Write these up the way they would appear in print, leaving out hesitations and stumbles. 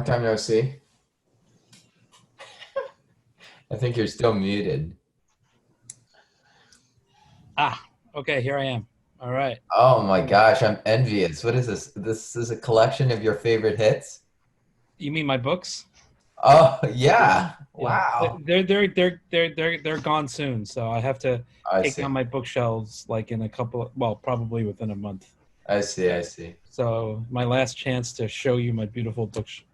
Long time no see. I think you're still muted. Okay, here I am. All right. Oh my gosh, I'm envious. What is this? This is a collection of your favorite hits? You mean my books? Oh yeah. Yeah. Wow. They're gone soon, so I have to I take see. down my bookshelves like in a couple well, probably within a month. I see. I see. So my last chance to show you my beautiful bookshelves.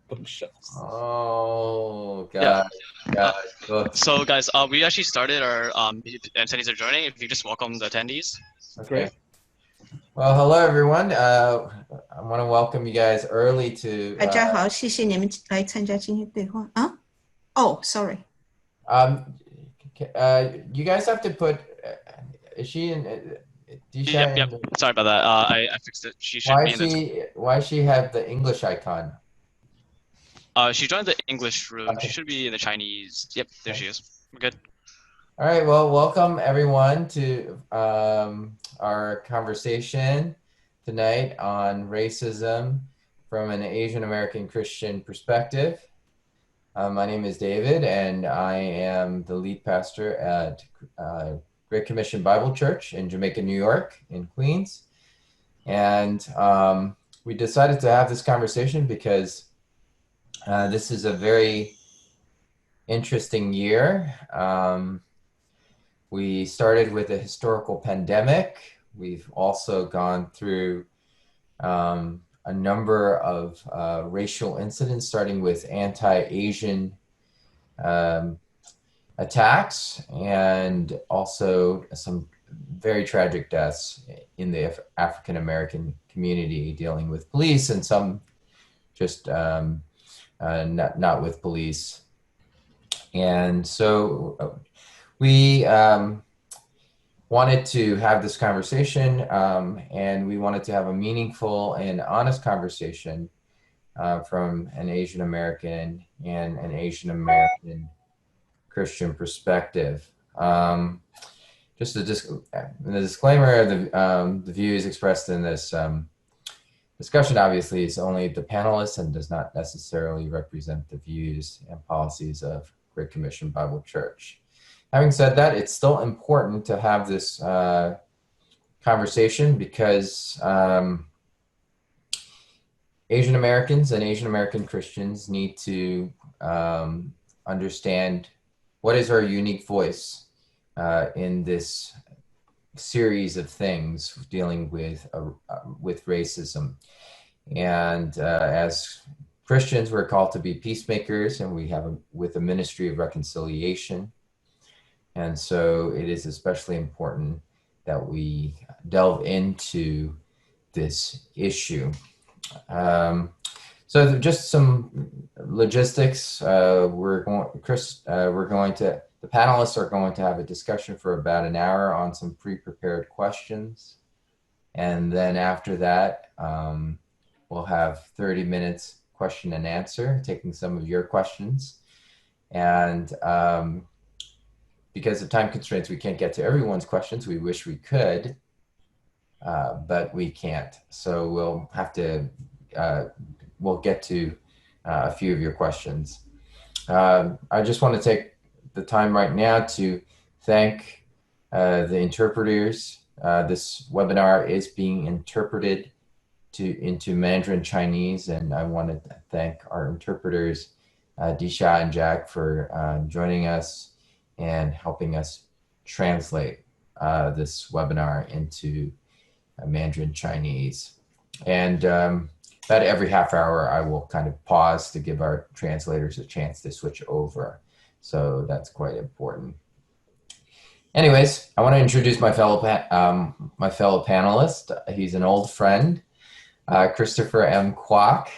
Oh Yeah. gosh, Uh, gosh, books. so guys, we actually started our attendees are joining. If you just welcome the attendees. Okay. Great. Well, hello everyone. I want to welcome you guys early to 大家好，谢谢你们来参加今天对话啊。Oh, um you guys have to put is she in Disha Yep. in Sorry about that. I fixed it. She should be in the. why she have the English icon? She joined the English room. Okay. She should be in the Chinese. Yep, there she is. We're good. All right, well, welcome everyone to our conversation tonight on racism from an Asian American Christian perspective. My name is David, and I am the lead pastor at Great Commission Bible Church in Jamaica, New York, in Queens. And we decided to have this conversation because this is a very interesting year. We started with a historical pandemic. We've also gone through a number of racial incidents, starting with anti-Asian attacks and also some very tragic deaths in the African American community, dealing with police and some just not with police. And so we wanted to have this conversation, and we wanted to have a meaningful and honest conversation from an Asian American and an Asian American Christian perspective. Just a disclaimer: the views expressed in this discussion obviously is only the panelists and does not necessarily represent the views and policies of Great Commission Bible Church. Having said that, it's still important to have this conversation because Asian Americans and Asian American Christians need to understand what is our unique voice in this series of things dealing with racism. And as Christians, we're called to be peacemakers, and we have with a ministry of reconciliation. And so it is especially important that we delve into this issue. So just some logistics. The panelists are going to have a discussion for about an hour on some pre-prepared questions. And then after that, we'll have 30 minutes question and answer, taking some of your questions. And because of time constraints, we can't get to everyone's questions. We wish we could, but we can't. So we'll have to, we'll get to a few of your questions. I just want to take the time right now to thank the interpreters. This webinar is being interpreted into Mandarin Chinese, and I want to thank our interpreters, Disha and Jack, for joining us and helping us translate this webinar into Mandarin Chinese. And about every half hour, I will kind of pause to give our translators a chance to switch over. So that's quite important. Anyways, I want to introduce my fellow panelist. He's an old friend, Christopher M. Kwok.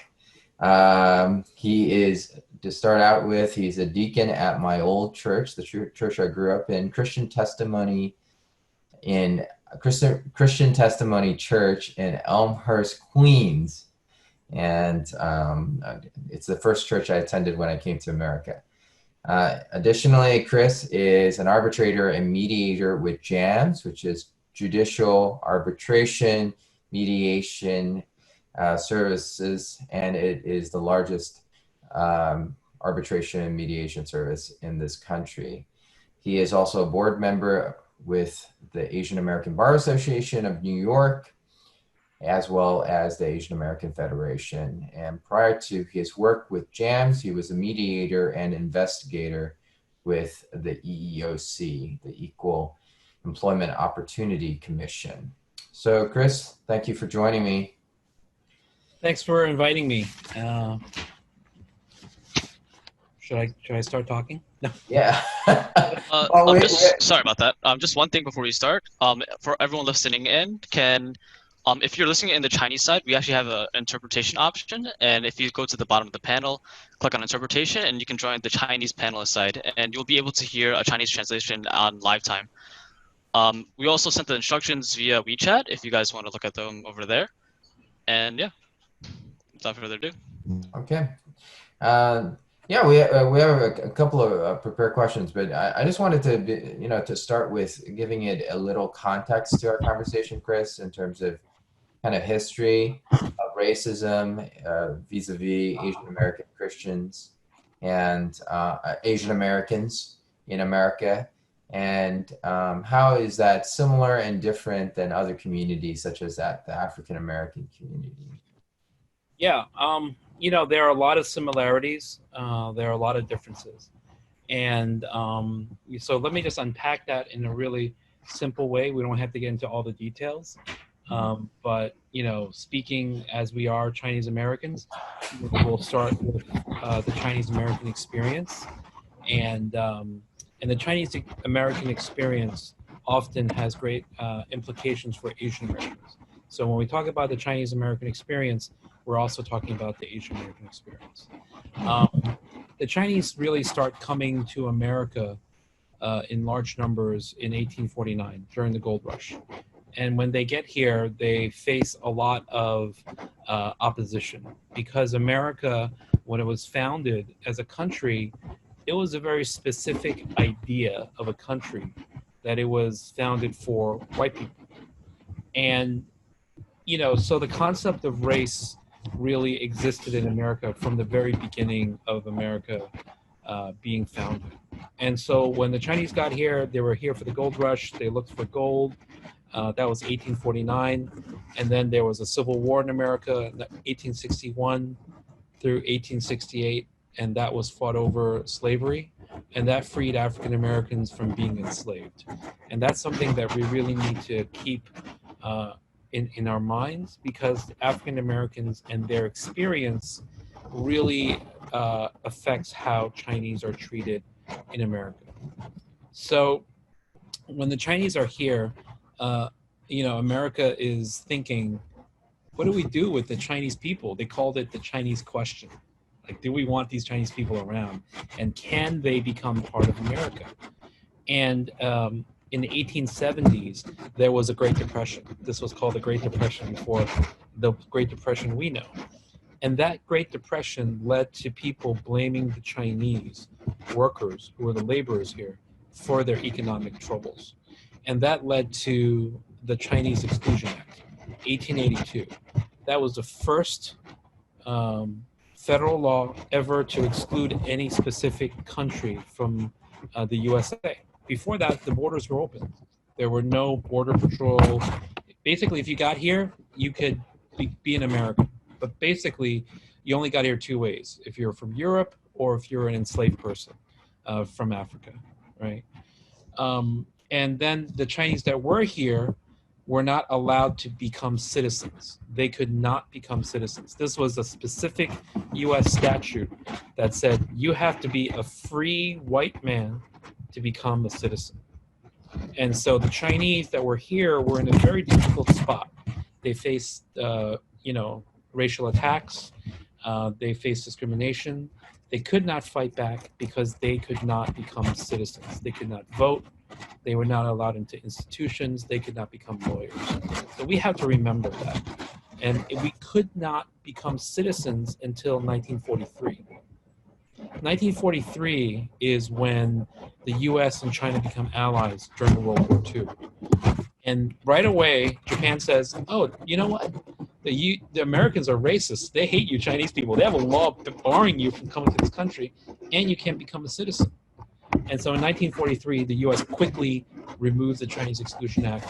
He is, to start out with, he's a deacon at my old church, the church I grew up in, Christian Testimony Church in Elmhurst, Queens. And it's the first church I attended when I came to America. Additionally, Chris is an arbitrator and mediator with JAMS, which is Judicial Arbitration Mediation Services, and it is the largest arbitration and mediation service in this country. He is also a board member with the Asian American Bar Association of New York, as well as the Asian American Federation. And prior to his work with JAMS, he was a mediator and investigator with the EEOC, the Equal Employment Opportunity Commission. So Chris, thank you for joining me. Thanks for inviting me. Should I start talking? No. Yeah. Sorry about that. Just one thing before we start. For everyone listening in, if you're listening in the Chinese side, we actually have an interpretation option. And if you go to the bottom of the panel, click on interpretation, and you can join the Chinese panelist side, and you'll be able to hear a Chinese translation on live time. We also sent the instructions via WeChat if you guys want to look at them over there. And yeah, without further ado. Okay. Yeah, we have a couple of prepared questions, but I just wanted to, to start with giving it a little context to our conversation, Chris, in terms of kind of history of racism vis-a-vis Asian American Christians and Asian Americans in America, and how is that similar and different than other communities, such as the African American community? Yeah, there are a lot of similarities. There are a lot of differences. And so let me just unpack that in a really simple way. We don't have to get into all the details. But, speaking as we are Chinese Americans, we'll start with the Chinese American experience. And the Chinese American experience often has great implications for Asian Americans. So when we talk about the Chinese American experience, we're also talking about the Asian American experience. The Chinese really start coming to America in large numbers in 1849 during the gold rush. And when they get here, they face a lot of opposition because America, when it was founded as a country, it was a very specific idea of a country that it was founded for white people. And, so the concept of race really existed in America from the very beginning of America being founded. And so when the Chinese got here, they were here for the gold rush. They looked for gold. That was 1849. And then there was a civil war in America, 1861 through 1868. And that was fought over slavery. And that freed African Americans from being enslaved. And that's something that we really need to keep in our minds, because African Americans and their experience really affects how Chinese are treated in America. So when the Chinese are here, America is thinking, what do we do with the Chinese people? They called it the Chinese question. Like, do we want these Chinese people around? And can they become part of America? And in the 1870s, there was a Great Depression. This was called the Great Depression before the Great Depression we know. And that Great Depression led to people blaming the Chinese workers, who were the laborers here, for their economic troubles. And that led to the Chinese Exclusion Act, 1882. That was the first federal law ever to exclude any specific country from the USA. Before that, the borders were open. There were no border patrol. Basically, if you got here, you could be an American. But basically, you only got here two ways: if you're from Europe or if you're an enslaved person from Africa, right? And then the Chinese that were here were not allowed to become citizens. They could not become citizens. This was a specific U.S. statute that said you have to be a free white man to become a citizen. And so the Chinese that were here were in a very difficult spot. They faced, racial attacks. They faced discrimination. They could not fight back because they could not become citizens. They could not vote. They were not allowed into institutions. They could not become lawyers. So we have to remember that. And we could not become citizens until 1943. 1943 is when the US and China become allies during World War II. And right away, Japan says, oh, you know what? the Americans are racist. They hate you, Chinese people. They have a law barring you from coming to this country, and you can't become a citizen. And so in 1943, the U.S. quickly removes the Chinese Exclusion Act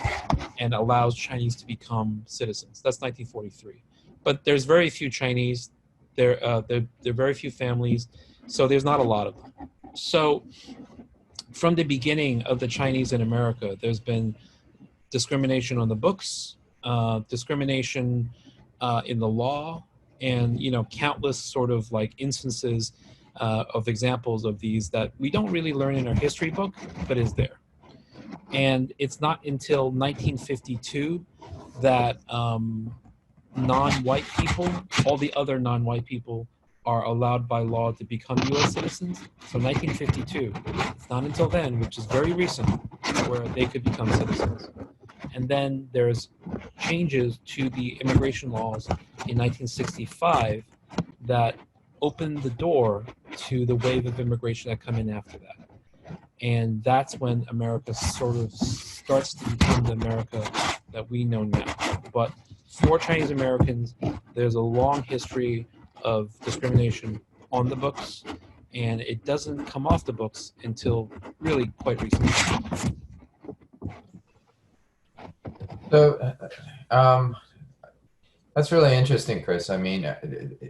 and allows Chinese to become citizens. That's 1943. But there's very few Chinese. There are very few families, so there's not a lot of them. So from the beginning of the Chinese in America, there's been discrimination on the books, discrimination in the law, and countless sort of like instances of examples of these that we don't really learn in our history book, but is there. And it's not until 1952 that non-white people, all the other non-white people, are allowed by law to become U.S. citizens. So 1952, it's not until then, which is very recent, where they could become citizens. And then there's changes to the immigration laws in 1965 that opened the door to the wave of immigration that come in after that. And that's when America sort of starts to become the America that we know now. But for Chinese Americans, there's a long history of discrimination on the books, and it doesn't come off the books until really quite recently. So that's really interesting, Chris. I mean,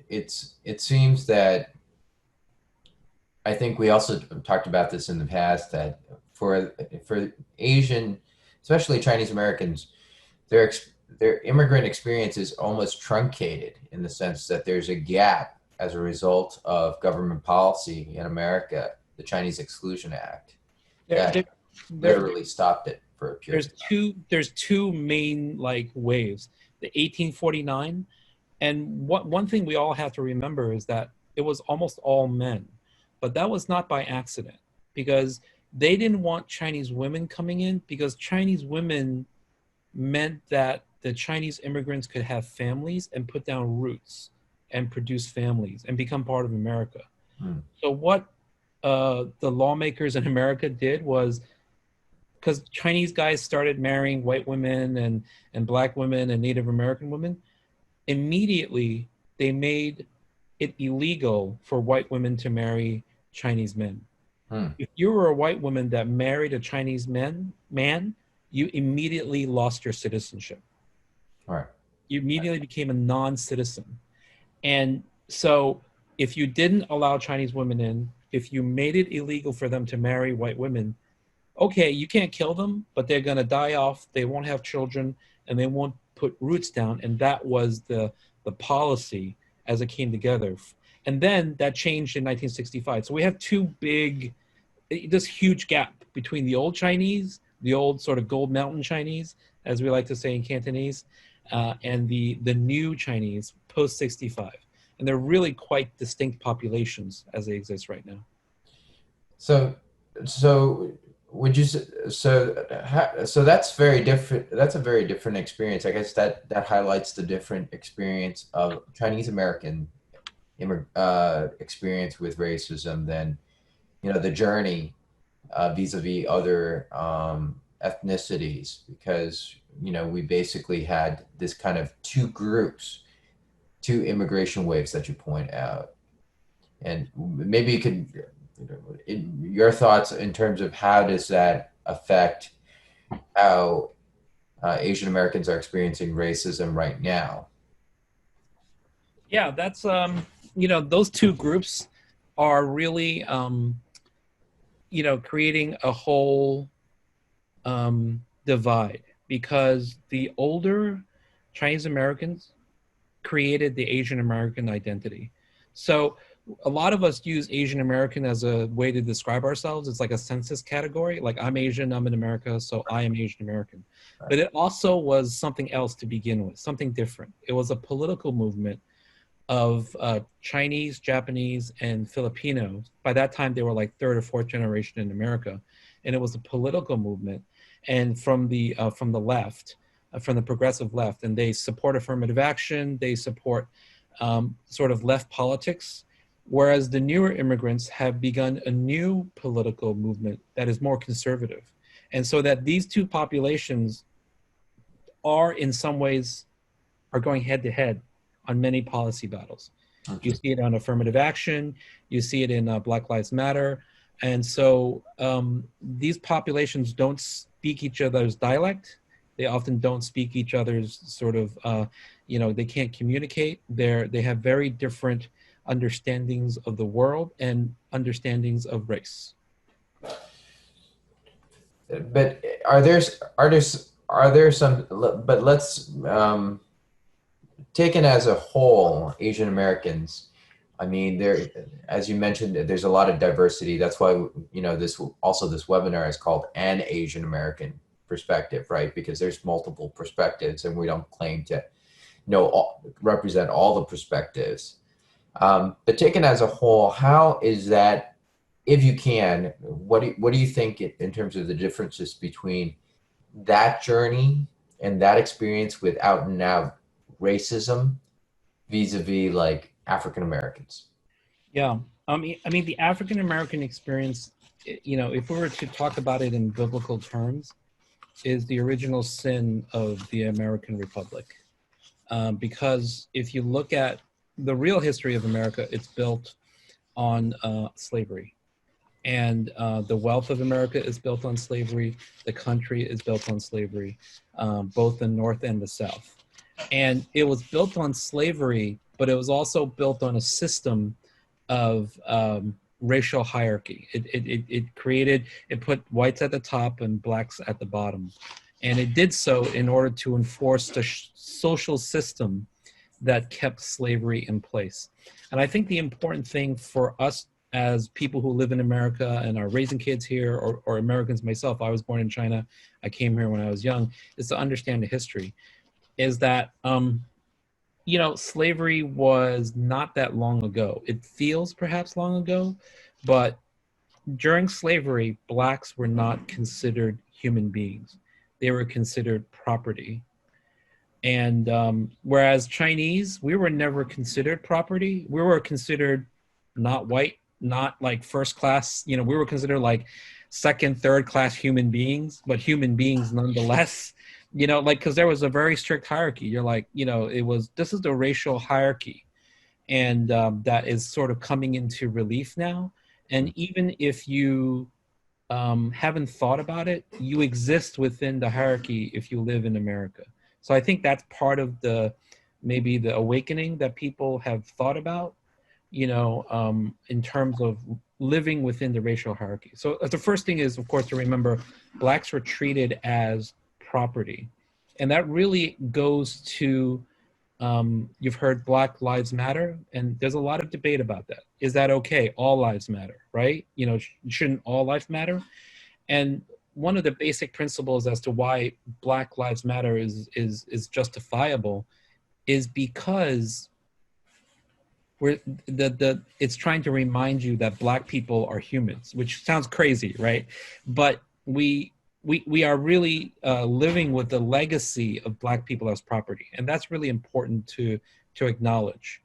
it seems that I think we also talked about this in the past, that for Asian, especially Chinese Americans, their immigrant experience is almost truncated in the sense that there's a gap as a result of government policy in America, the Chinese Exclusion Act, that literally stopped it for a period. There's two main like waves. The 1849, and one thing we all have to remember is that it was almost all men, but that was not by accident, because they didn't want Chinese women coming in, because Chinese women meant that the Chinese immigrants could have families and put down roots and produce families and become part of America. So what the lawmakers in America did was, because Chinese guys started marrying white women and black women and Native American women, immediately they made it illegal for white women to marry Chinese men. If you were a white woman that married a Chinese man, you immediately lost your citizenship. Right. You immediately became a non-citizen. And so if you didn't allow Chinese women in, if you made it illegal for them to marry white women, okay, you can't kill them, but they're going to die off. They won't have children, and they won't put roots down. And that was the policy as it came together. And then that changed in 1965. So we have this huge gap between the old Chinese, the old sort of Gold Mountain Chinese, as we like to say in Cantonese, and the new Chinese post-65. And they're really quite distinct populations as they exist right now. So would you so that's very different. That's a very different experience. I guess that highlights the different experience of Chinese American experience with racism than the journey vis-a-vis other ethnicities, because we basically had this kind of two immigration waves that you point out, and maybe you could your thoughts in terms of how does that affect how Asian Americans are experiencing racism right now. Yeah, that's those two groups are really creating a whole divide, because the older Chinese Americans created the Asian American identity. So a lot of us use Asian American as a way to describe ourselves. It's like a census category. Like, I'm Asian, I'm in America, so I am Asian American. Right. But it also was something else to begin with, something different. It was a political movement of Chinese, Japanese, and Filipinos. By that time, they were like third or fourth generation in America. And it was a political movement, and from the left, from the progressive left, and they support affirmative action, they support sort of left politics, whereas the newer immigrants have begun a new political movement that is more conservative. And so that these two populations are in some ways are going head to head on many policy battles. Okay. You see it on affirmative action. You see it in Black Lives Matter. And so these populations don't speak each other's dialect. They often don't speak each other's sort of, they can't communicate. They have very different understandings of the world and understandings of race. But are there some, but let's, taken as a whole, Asian Americans, I mean, there, as you mentioned, there's a lot of diversity. That's why, this webinar is called An Asian American Perspective, right? Because there's multiple perspectives and we don't claim to represent all the perspectives. But taken as a whole, how is that, if you can, what do you think in terms of the differences between that journey and that experience with out and out racism vis-a-vis like African Americans? Yeah, I mean the African American experience, if we were to talk about it in biblical terms, is the original sin of the American Republic. Because if you look at the real history of America, it's built on slavery. And the wealth of America is built on slavery. The country is built on slavery, both the North and the South. And it was built on slavery, but it was also built on a system of racial hierarchy. It put whites at the top and blacks at the bottom. And it did so in order to enforce the social system that kept slavery in place. And I think the important thing for us as people who live in America and are raising kids here, or Americans myself, I was born in China, I came here when I was young, is to understand the history, is that, slavery was not that long ago. It feels perhaps long ago, but during slavery, blacks were not considered human beings. They were considered property. And whereas Chinese, we were never considered property. We were considered not white, not like first class, we were considered like second, third class human beings, but human beings nonetheless, because there was a very strict hierarchy. You're like, this is the racial hierarchy. And that is sort of coming into relief now. And even if you haven't thought about it, you exist within the hierarchy if you live in America. So I think that's part of maybe the awakening that people have thought about, in terms of living within the racial hierarchy. So the first thing is, of course, to remember blacks were treated as property. And that really goes to, you've heard Black Lives Matter, and there's a lot of debate about that. Is that okay? All lives matter, right? Shouldn't all lives matter? And one of the basic principles as to why Black Lives Matter is justifiable is because it's trying to remind you that black people are humans, which sounds crazy, right? But we are really living with the legacy of black people as property, and that's really important to acknowledge,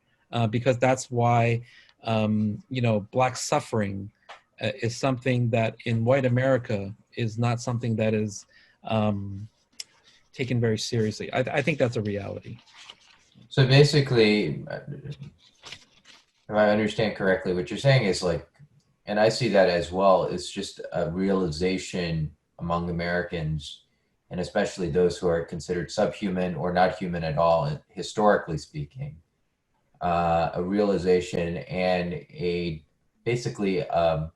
because that's why black suffering is something that in white America is not something that is taken very seriously. I think that's a reality. So basically, if I understand correctly, what you're saying is like, and I see that as well, it's just a realization among Americans, and especially those who are considered subhuman or not human at all, historically speaking, a realization and basically a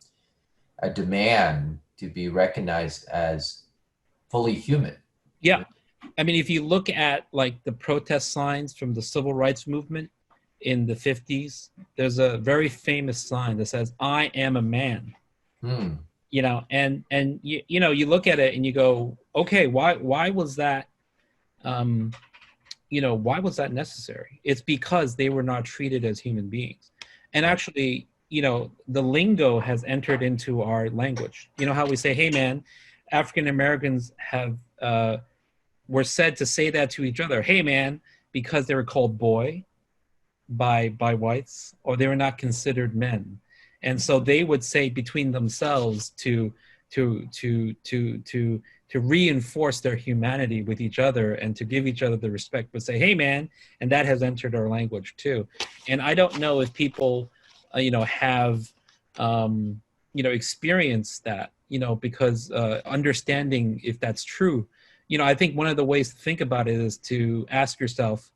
demand to be recognized as fully human. Yeah. I mean, if you look at like the protest signs from the civil rights movement in the 50s, there's a very famous sign that says, "I am a man." And you look at it and you go, okay, why was that, why was that necessary? It's because they were not treated as human beings. And actually, the lingo has entered into our language. You know how we say, "Hey man," African Americans were said to say that to each other, "Hey man," because they were called boy by whites, or they were not considered men. And so they would say between themselves to to reinforce their humanity with each other and to give each other the respect, but say, hey man, and that has entered our language too. And I don't know if people, have, experienced that, because understanding if that's true, I think one of the ways to think about it is to ask yourself,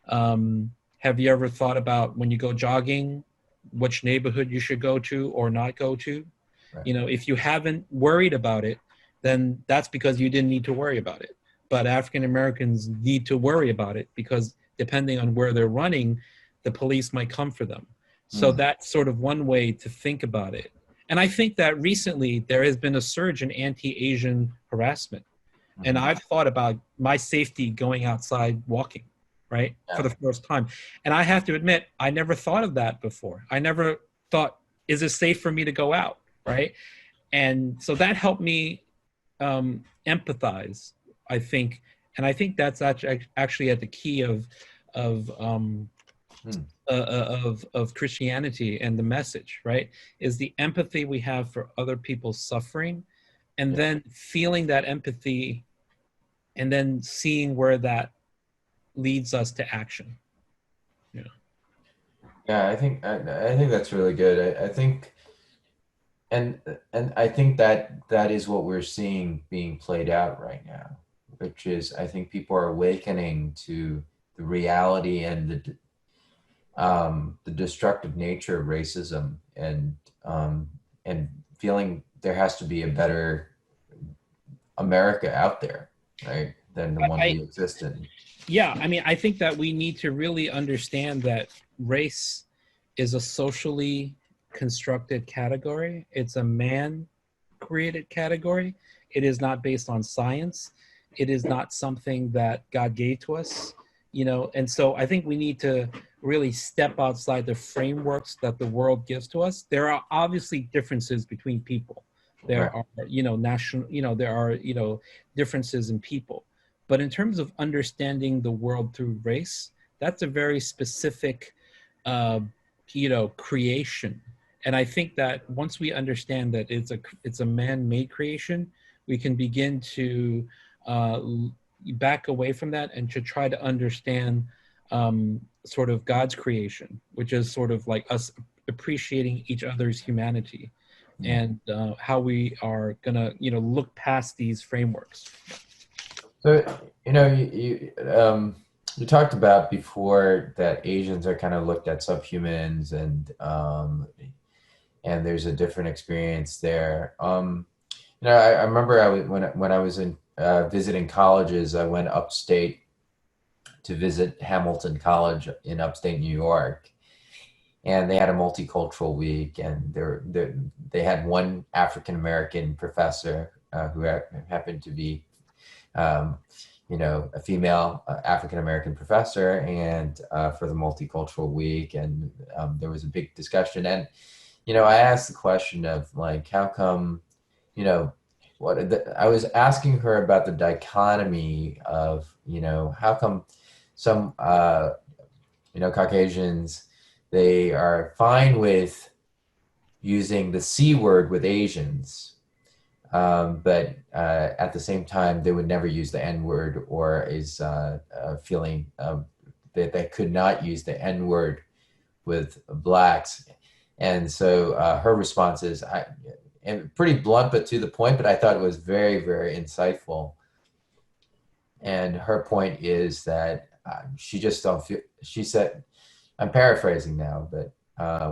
have you ever thought about when you go jogging, which neighborhood you should go to or not go to? Right. If you haven't worried about it, then that's because you didn't need to worry about it. But African Americans need to worry about it because depending on where they're running, the police might come for them. So that's sort of one way to think about it. And I think that recently there has been a surge in anti-Asian harassment. And I've thought about my safety going outside walking, right, for the first time. And I have to admit, I never thought of that before. I never thought, is it safe for me to go out, right? And so that helped me empathize, I think. And I think that's actually at the key of Christianity and the message, right? Is the empathy we have for other people's suffering, and then feeling that empathy and then seeing where that leads us to action. Yeah, I think that's really good. I think, and I think that is what we're seeing being played out right now, which is I think people are awakening to the reality and the destructive nature of racism, and feeling there has to be a better America out there, right, than the one we exist in. Yeah, I mean, I think that we need to really understand that race is a socially constructed category. It's a man-created category. It is not based on science. It is not something that God gave to us, and so I think we need to really step outside the frameworks that the world gives to us. There are obviously differences between people. There are, there are, differences in people. But in terms of understanding the world through race, that's a very specific, creation. And I think that once we understand that it's a man-made creation, we can begin to back away from that and to try to understand sort of God's creation, which is sort of like us appreciating each other's humanity and how we are gonna, look past these frameworks. So, you talked about before that Asians are kind of looked at subhumans, and there's a different experience there. I remember when I was in visiting colleges, I went upstate to visit Hamilton College in upstate New York, and they had a multicultural week, and they had one African American professor who happened to be a female African American professor, and for the multicultural week, and there was a big discussion, and I asked the question of like, how come, I was asking her about the dichotomy of, how come some Caucasians, they are fine with using the C word with Asians. But at the same time, they would never use the N word, or is feeling that they could not use the N word with blacks. And so her response is and pretty blunt, but to the point, but I thought it was very, very insightful. And her point is that she just don't feel, she said, I'm paraphrasing now, but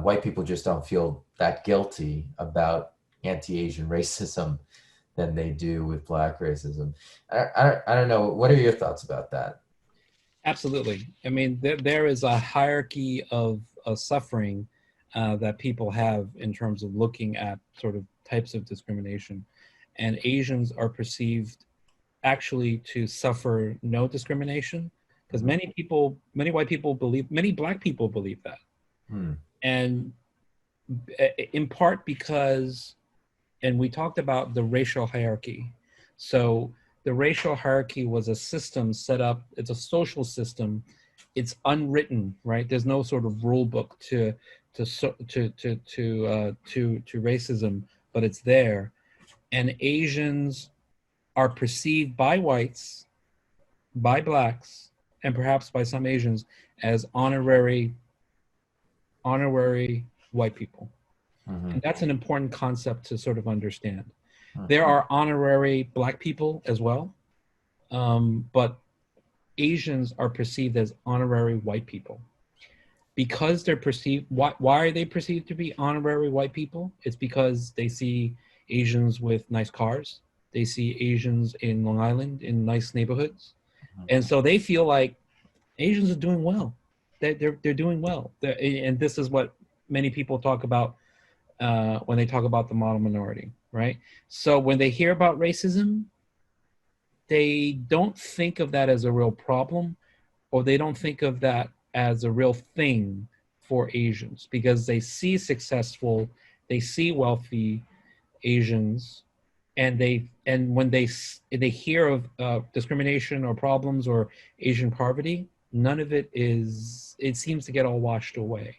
white people just don't feel that guilty about anti-Asian racism than they do with black racism. I don't know. What are your thoughts about that? Absolutely. I mean, there is a hierarchy of suffering that people have in terms of looking at sort of types of discrimination. And Asians are perceived actually to suffer no discrimination, because many white people believe, many black people believe that. And in part because, and we talked about the racial hierarchy. So the racial hierarchy was a system set up, it's a social system, it's unwritten, right? There's no sort of rule book to racism, but it's there. And Asians are perceived by whites, by blacks, and perhaps by some Asians as honorary white people. And that's an important concept to sort of understand. There are honorary black people as well, but Asians are perceived as honorary white people. Because they're perceived, why are they perceived to be honorary white people? It's because they see Asians with nice cars. They see Asians in Long Island in nice neighborhoods. And so they feel like Asians are doing well. They're doing well. And this is what many people talk about when they talk about the model minority, right? So when they hear about racism, they don't think of that as a real problem, or they don't think of that as a real thing for Asians, because they see successful, they see wealthy Asians, and when they hear of discrimination or problems or Asian poverty, none of it seems to get all washed away.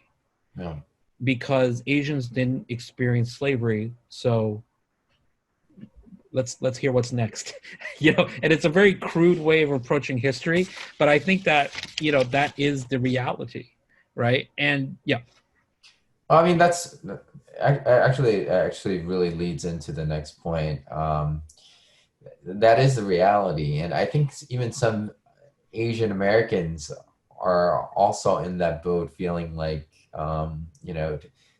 Yeah. Because Asians didn't experience slavery, so let's hear what's next. And it's a very crude way of approaching history, but I think that that is the reality, right? And yeah. I mean, that's actually really leads into the next point. That is the reality, and I think even some Asian Americans are also in that boat, feeling like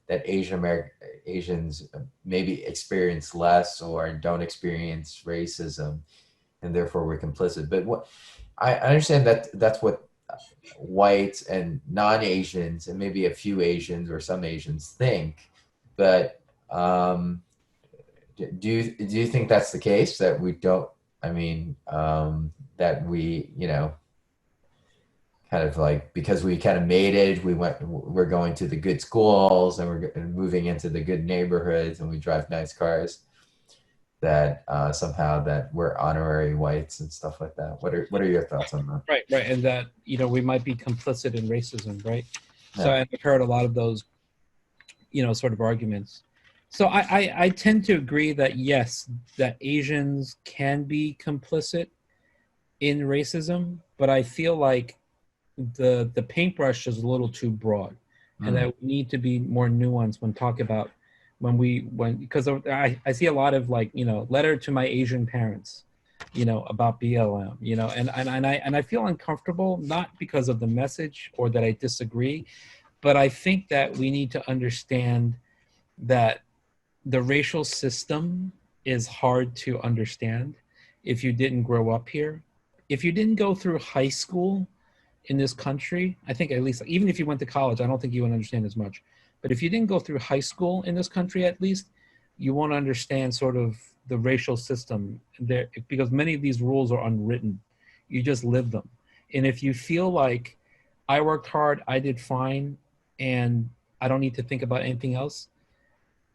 that Asians maybe experience less or don't experience racism, and therefore we're complicit. But what I understand that's what whites and non-Asians and maybe a few Asians or some Asians think. But do you think that's the case, that we don't? I mean, that we kind of like, because we kind of made it, we're going to the good schools and we're moving into the good neighborhoods and we drive nice cars, that somehow that we're honorary whites and stuff like that. What are your thoughts on that? Right. And that, we might be complicit in racism, right? Yeah. So I've heard a lot of those, sort of arguments. So I tend to agree that yes, that Asians can be complicit in racism, but I feel like the paintbrush is a little too broad, and that we need to be more nuanced when talk about because I see a lot of letter to my Asian parents, about BLM, and I feel uncomfortable, not because of the message or that I disagree, but I think that we need to understand that the racial system is hard to understand if you didn't grow up here. If you didn't go through high school in this country, I think, at least, even if you went to college, I don't think you would understand as much. But if you didn't go through high school in this country, at least, you won't understand sort of the racial system there, because many of these rules are unwritten. You just live them. And if you feel like I worked hard, I did fine, and I don't need to think about anything else,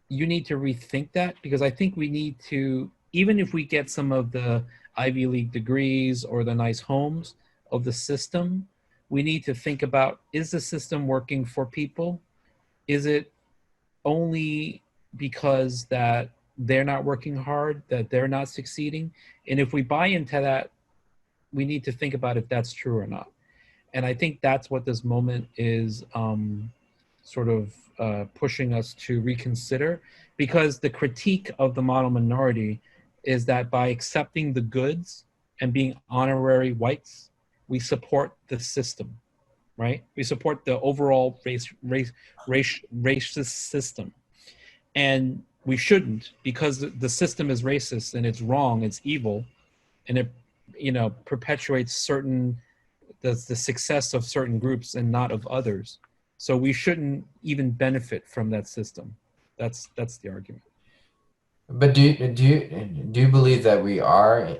you need to rethink that, because I think we need to, even if we get some of the Ivy League degrees or the nice homes of the system, we need to think about, is the system working for people? Is it only because that they're not working hard, that they're not succeeding? And if we buy into that, we need to think about if that's true or not. And I think that's what this moment is sort of pushing us to reconsider, because the critique of the model minority is that by accepting the goods and being honorary whites, we support the system, right? We support the overall racist system. And we shouldn't, because the system is racist and it's wrong, it's evil, and it, perpetuates the success of certain groups and not of others. So we shouldn't even benefit from that system. That's the argument. But do you believe that we are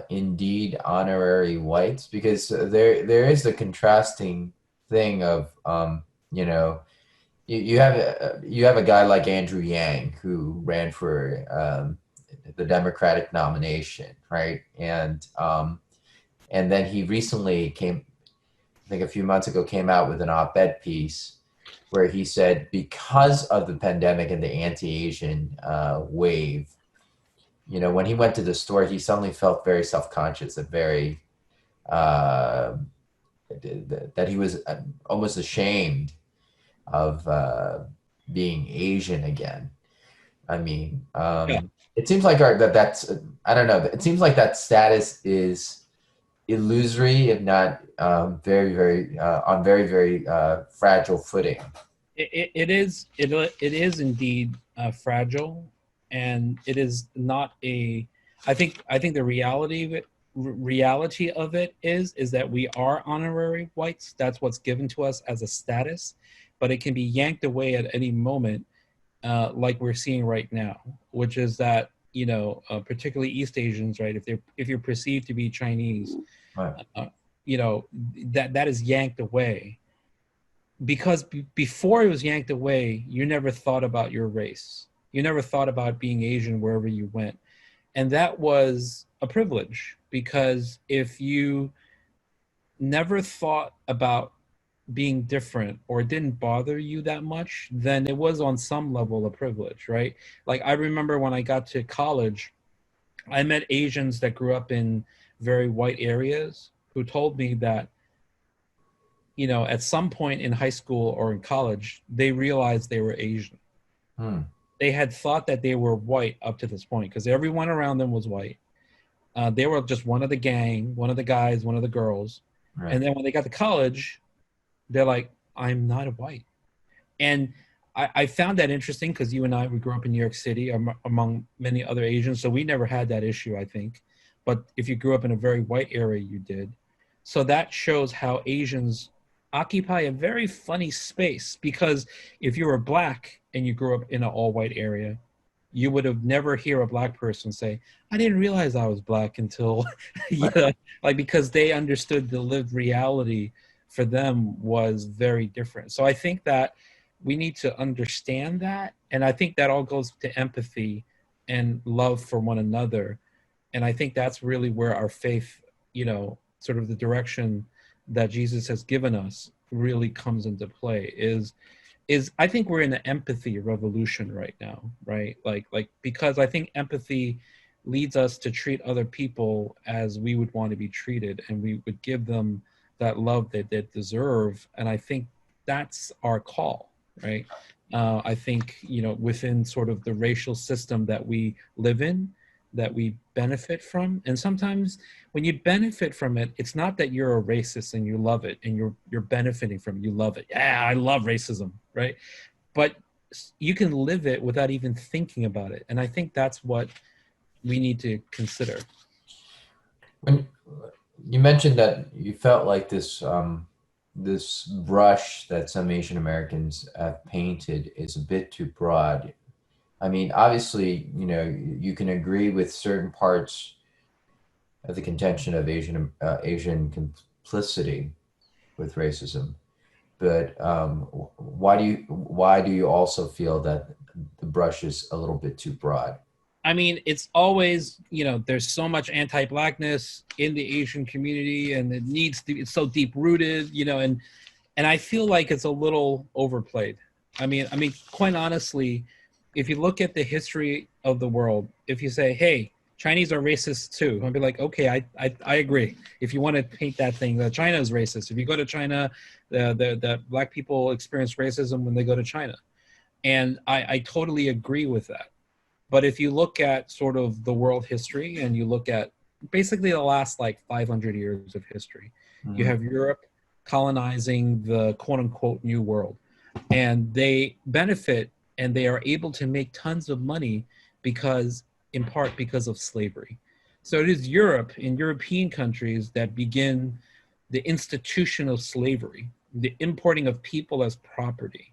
indeed honorary whites? Because there is the contrasting thing of you have a guy like Andrew Yang, who ran for the Democratic nomination, right? And then he recently came, I think a few months ago, came out with an op-ed piece where he said, because of the pandemic and the anti-Asian wave, when he went to the store, he suddenly felt very self-conscious and very, uh, that he was almost ashamed of being Asian again. I mean, Yeah. it seems like that's, I don't know. It seems like that status is illusory, if not very, very on very, very fragile footing. It is indeed fragile, and it is not a. I think the reality of it is that we are honorary whites. That's what's given to us as a status, but it can be yanked away at any moment, like we're seeing right now, which is that particularly East Asians, right? If you're perceived to be Chinese, Right. uh, that is yanked away because before it was yanked away, you never thought about your race. You never thought about being Asian wherever you went. And that was a privilege, because if you never thought about being different or it didn't bother you that much, then it was on some level a privilege, right? Like I remember when I got to college, I met Asians that grew up in very white areas who told me that at some point in high school or in college, they realized they were Asian. Hmm. They had thought that they were white up to this point because everyone around them was white. They were just one of the gang, one of the guys, one of the girls. Right. And then when they got to college, they're like, I'm not a white. And I found that interesting because you and we grew up in New York City among many other Asians. So we never had that issue, I think. But if you grew up in a very white area, you did. So that shows how Asians occupy a very funny space, because if you were black and you grew up in an all-white area, you would have never hear a black person say, I didn't realize I was black until, because they understood the lived reality for them was very different. So I think that we need to understand that. And I think that all goes to empathy and love for one another. And I think that's really where our faith, sort of the direction that Jesus has given us really comes into play is I think we're in an empathy revolution right now, right? Like because I think empathy leads us to treat other people as we would want to be treated, and we would give them that love that they deserve. And I think that's our call, right? I think, within sort of the racial system that we live in, that we benefit from. And sometimes when you benefit from it, it's not that you're a racist and you love it and you're benefiting from it, you love it. Yeah, I love racism, right? But you can live it without even thinking about it. And I think that's what we need to consider. When you mentioned that you felt like this this brush that some Asian Americans have painted is a bit too broad. I mean, obviously, you can agree with certain parts of the contention of Asian complicity with racism, but why do you also feel that the brush is a little bit too broad? I mean, it's always, there's so much anti-blackness in the Asian community, and it's so deep rooted, and I feel like it's a little overplayed. I mean, quite honestly, if you look at the history of the world, if you say, hey, Chinese are racist too, I'll be like, okay, I agree. If you want to paint that thing, that China is racist. If you go to China, the black people experience racism when they go to China. And I totally agree with that. But if you look at sort of the world history and you look at basically the last 500 years of history, Mm-hmm. You have Europe colonizing the quote unquote new world, and they benefit and they are able to make tons of money in part because of slavery. So it is Europe and European countries that begin the institution of slavery, the importing of people as property.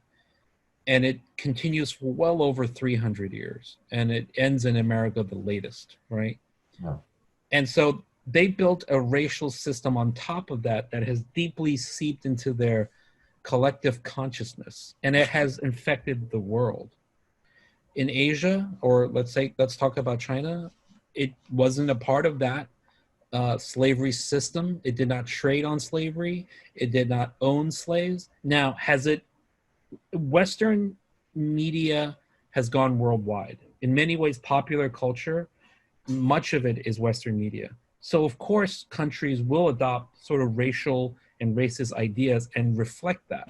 And it continues for well over 300 years. And it ends in America the latest, right? Yeah. And so they built a racial system on top of that has deeply seeped into their collective consciousness. And it has infected the world. In Asia, or let's talk about China, it wasn't a part of that slavery system. It did not trade on slavery. It did not own slaves. Now, Western media has gone worldwide. In many ways, popular culture much of it is Western media. So of course, countries will adopt sort of racial and racist ideas and reflect that.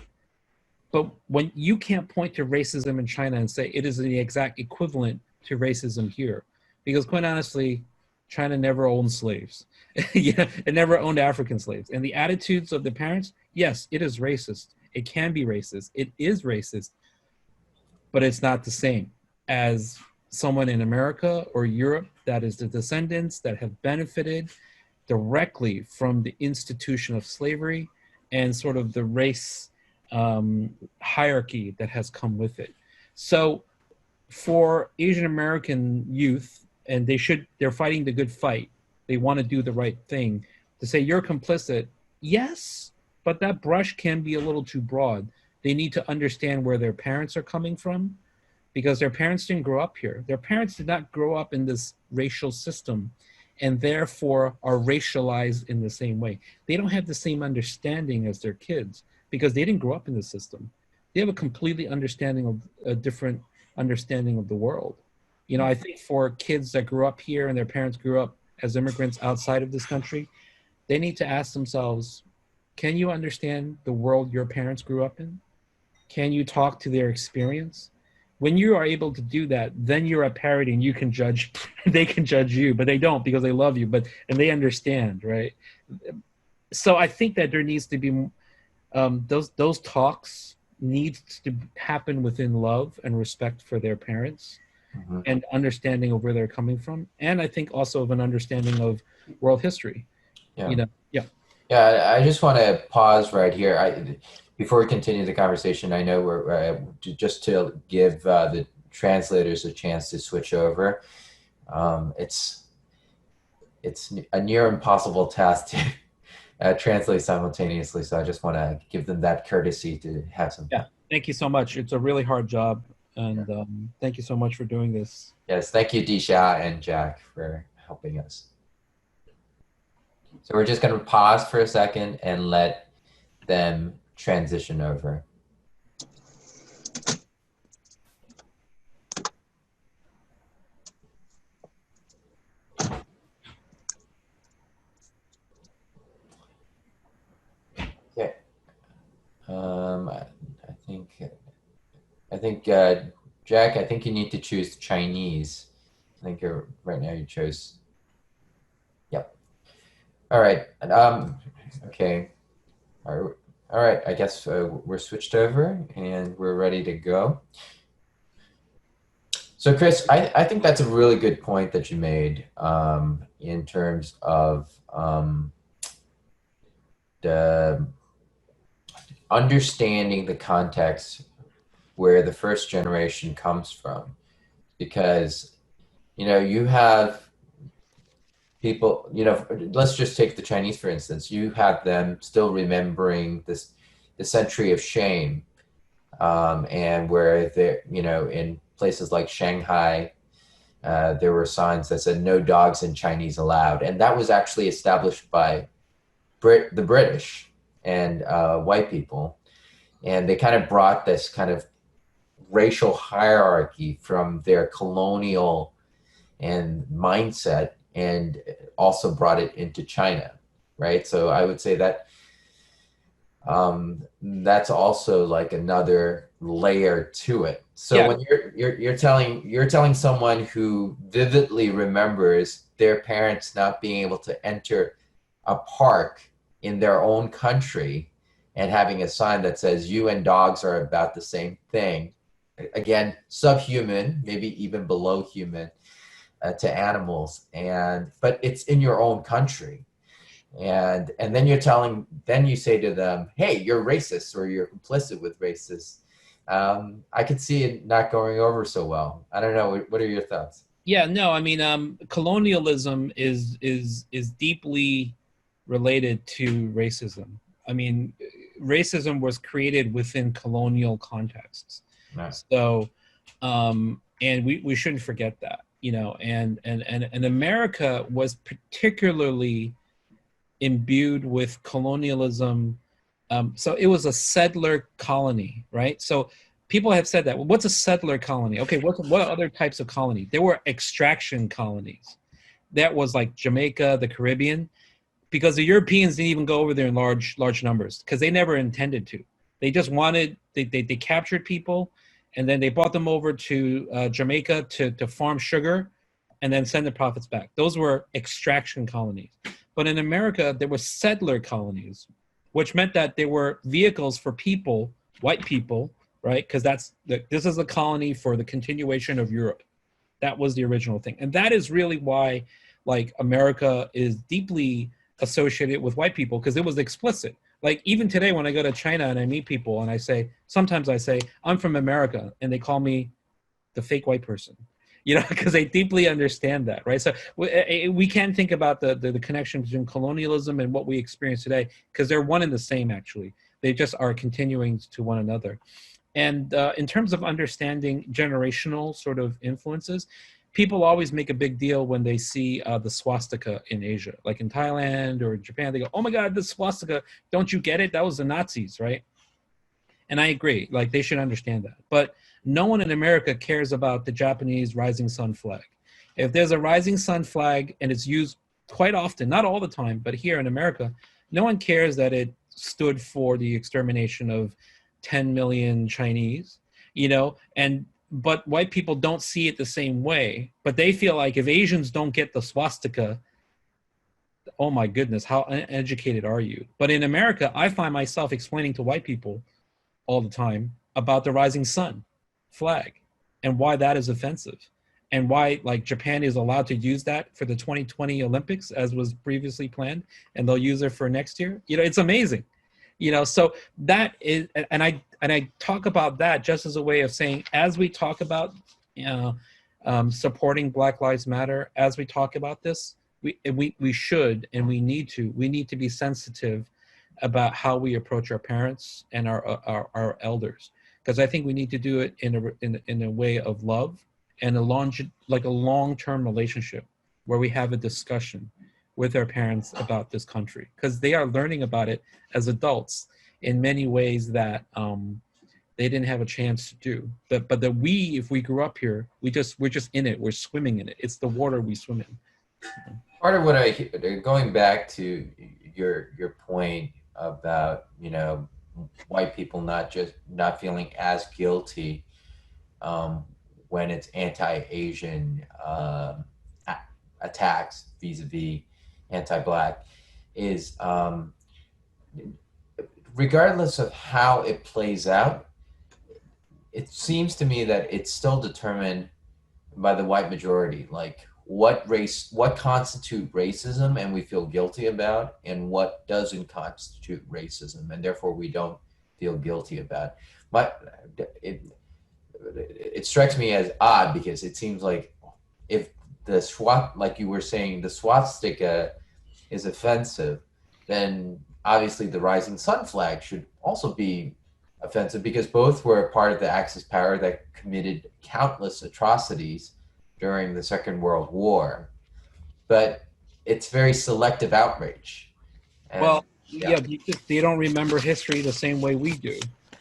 But when you can't point to racism in China and say it is the exact equivalent to racism here, because quite honestly, China never owned slaves. Yeah, it never owned African slaves. And the attitudes of the parents, yes, it is racist. It can be racist. It is racist, but it's not the same as someone in America or Europe that is the descendants that have benefited directly from the institution of slavery and sort of the race hierarchy that has come with it. So for Asian American youth, and they're fighting the good fight, they want to do the right thing, to say you're complicit, yes, but that brush can be a little too broad. They need to understand where their parents are coming from, because their parents didn't grow up here. Their parents did not grow up in this racial system and therefore are racialized in the same way. They don't have the same understanding as their kids because they didn't grow up in the system. They have a different understanding of the world. You know, I think for kids that grew up here and their parents grew up as immigrants outside of this country, they need to ask themselves, can you understand the world your parents grew up in? Can you talk to their experience? When you are able to do that, then you're at parity and you can judge, they can judge you, but they don't because they love you, and they understand, right? So I think that there needs to be, those talks need to happen within love and respect for their parents and understanding of where they're coming from. And I think also of an understanding of world history, you know? Yeah. Yeah, I just want to pause right here. Before we continue the conversation, I know we're just to give the translators a chance to switch over. It's a near impossible task to translate simultaneously, so I just want to give them that courtesy to have some. Yeah, thank you so much. It's a really hard job, and thank you so much for doing this. Yes, thank you, Disha and Jack, for helping us. So we're just going to pause for a second and let them transition over. Okay. I think Jack, I think you need to choose Chinese. I think right now you chose. Yep. All right. Okay. All right. I guess we're switched over and we're ready to go. So, Chris, I think that's a really good point that you made in terms of the understanding the context where the first generation comes from, because, you know, you have people, you know, let's just take the Chinese, for instance. You have them still remembering the century of shame, and where they're, you know, in places like Shanghai, there were signs that said no dogs in Chinese allowed. And that was actually established by the British and white people. And they kind of brought this kind of racial hierarchy from their colonial and mindset and also brought it into China, right? So I would say that that's also like another layer to it. So yeah. When you're telling someone who vividly remembers their parents not being able to enter a park in their own country and having a sign that says you and dogs are about the same thing, again, subhuman, maybe even below human to animals, but it's in your own country. And then you say to them, hey, you're racist or you're complicit with racists. I could see it not going over so well. I don't know. What are your thoughts? Yeah, no, I mean, colonialism is deeply related to racism. I mean, racism was created within colonial contexts. Nice. So, and we shouldn't forget that, you know, and America was particularly imbued with colonialism. So it was a settler colony, right? So people have said that. Well, what's a settler colony? Okay, what other types of colony? There were extraction colonies. that was like Jamaica, the Caribbean, because the Europeans didn't even go over there in large numbers because they never intended to. They just wanted, they captured people, and then they brought them over to Jamaica to farm sugar and then send the profits back. Those were extraction colonies. But in America, there were settler colonies, which meant that there were vehicles for people, white people, right? Because this is a colony for the continuation of Europe. That was the original thing. And that is really why, like, America is deeply associated with white people, because it was explicit. Like, even today when I go to China and I meet people and sometimes I say, I'm from America, and they call me the fake white person, because they deeply understand that, right? So we can think about the connection between colonialism and what we experience today, because they're one and the same, actually. They just are continuing to one another. And in terms of understanding generational sort of influences, people always make a big deal when they see the swastika in Asia, like in Thailand or Japan. They go, oh my God, the swastika, don't you get it? That was the Nazis, right? And I agree, like, they should understand that. But no one in America cares about the Japanese rising sun flag. If there's a rising sun flag and it's used quite often, not all the time, but here in America, no one cares that it stood for the extermination of 10 million Chinese, but white people don't see it the same way. But they feel like if Asians don't get the swastika, oh my goodness, how uneducated are you? But in America, I find myself explaining to white people all the time about the rising sun flag and why that is offensive, and why, like, Japan is allowed to use that for the 2020 Olympics as was previously planned, and they'll use it for next year. It's amazing. So that is, and I talk about that just as a way of saying, as we talk about supporting Black Lives Matter, as we talk about this, we should, and we need to be sensitive about how we approach our parents and our elders, because I think we need to do it in a way of love and a long-term relationship where we have a discussion with our parents about this country, because they are learning about it as adults in many ways that they didn't have a chance to do. But if we grew up here, we're just in it. We're swimming in it. It's the water we swim in. Part of what going back to your point about, white people not feeling as guilty when it's anti-Asian attacks vis-a-vis anti-Black is, regardless of how it plays out, it seems to me that it's still determined by the white majority, like what constitute racism and we feel guilty about, and what doesn't constitute racism and therefore we don't feel guilty about. But it strikes me as odd, because it seems like if like you were saying, the swastika is offensive, then obviously the rising sun flag should also be offensive, because both were part of the Axis power that committed countless atrocities during the Second World War. But it's very selective outrage. And, they don't remember history the same way we do.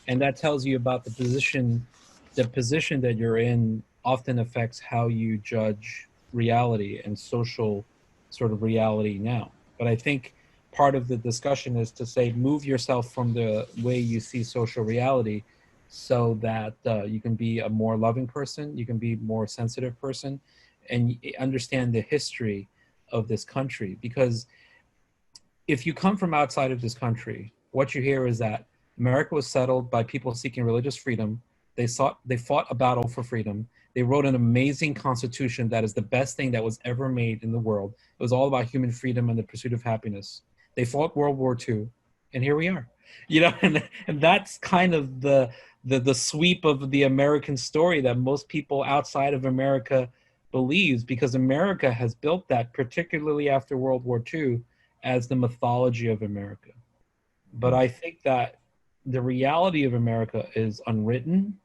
And that tells you about the position that you're in often affects how you judge reality and social sort of reality now. But I think part of the discussion is to say, move yourself from the way you see social reality so that you can be a more loving person, you can be a more sensitive person, and understand the history of this country. Because if you come from outside of this country, what you hear is that America was settled by people seeking religious freedom. They fought a battle for freedom. They wrote an amazing constitution that is the best thing that was ever made in the world. It was all about human freedom and the pursuit of happiness. They fought World War II, and here we are. And that's kind of the sweep of the American story that most people outside of America believes, because America has built that, particularly after World War II, as the mythology of America. But I think that the reality of America is unwritten,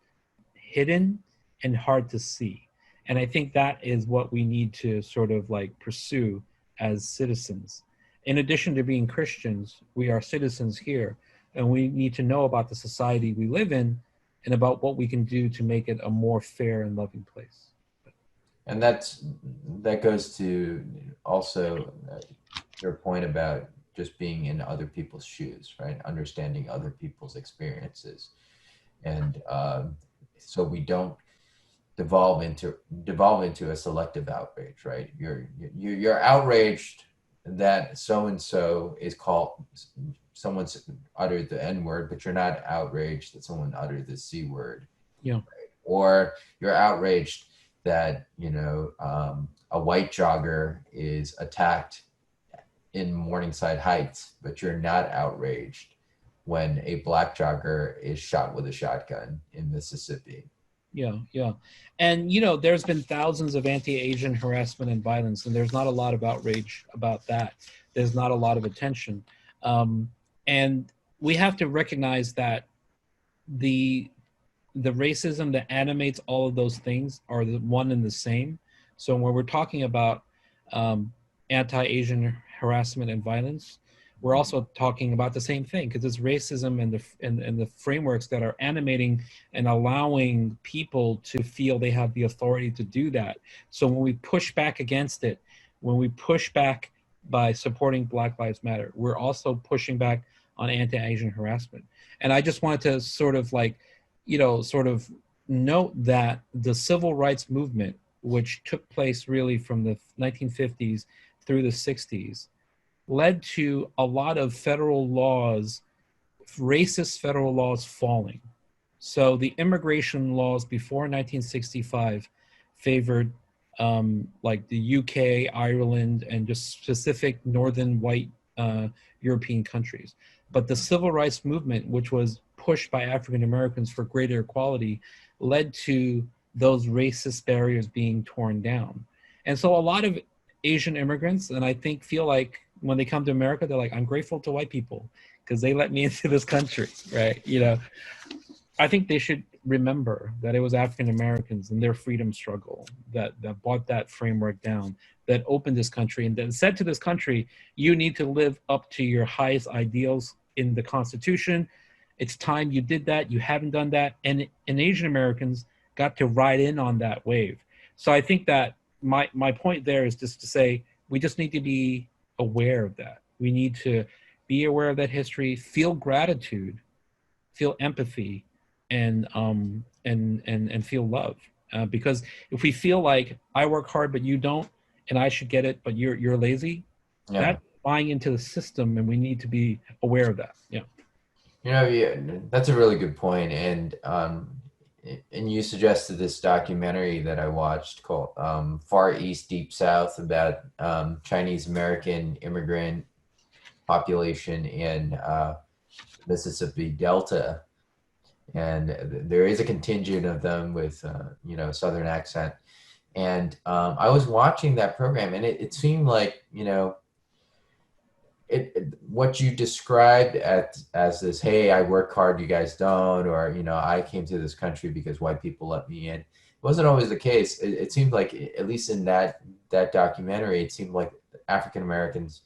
hidden, and hard to see. And I think that is what we need to sort of like pursue as citizens. In addition to being Christians, we are citizens here, and we need to know about the society we live in and about what we can do to make it a more fair and loving place. And that goes to also your point about just being in other people's shoes, right? Understanding other people's experiences. And so we don't devolve into a selective outrage, right? You're outraged that so-and-so is called, someone's uttered the N-word, but you're not outraged that someone uttered the C word. Yeah. Right? Or you're outraged that, a white jogger is attacked in Morningside Heights, but you're not outraged when a black jogger is shot with a shotgun in Mississippi. Yeah. And, there's been thousands of anti-Asian harassment and violence, and there's not a lot of outrage about that. There's not a lot of attention. And we have to recognize that the racism that animates all of those things are the one and the same. So when we're talking about anti-Asian harassment and violence, we're also talking about the same thing, because it's racism and the frameworks that are animating and allowing people to feel they have the authority to do that. So when we push back against it, when we push back by supporting Black Lives Matter, we're also pushing back on anti-Asian harassment. And I just wanted to sort of note that the civil rights movement, which took place really from the 1950s through the 60s, led to a lot of federal laws, racist federal laws falling. So the immigration laws before 1965 favored like the UK, Ireland, and just specific northern white European countries. But the civil rights movement, which was pushed by African Americans for greater equality, led to those racist barriers being torn down. And so a lot of Asian immigrants, and I think, feel like when they come to America, they're like, I'm grateful to white people because they let me into this country, right? I think they should remember that it was African Americans and their freedom struggle that brought that framework down, that opened this country, and then said to this country, you need to live up to your highest ideals in the Constitution. It's time you did that. You haven't done that. And Asian Americans got to ride in on that wave. So I think that my point there is just to say, we just need to be aware of that. We need to be aware of that history, feel gratitude, feel empathy, and feel love. Because if we feel like I work hard but you don't, and I should get it but you're lazy, that's buying into the system, and we need to be aware of that. That's a really good point. And you suggested this documentary that I watched called Far East, Deep South, about Chinese American immigrant population in Mississippi Delta. And there is a contingent of them with, Southern accent. And I was watching that program, and it seemed like, what you described as this, hey, I work hard, you guys don't, or, I came to this country because white people let me in. It wasn't always the case. It seemed like, at least in that documentary, it seemed like African Americans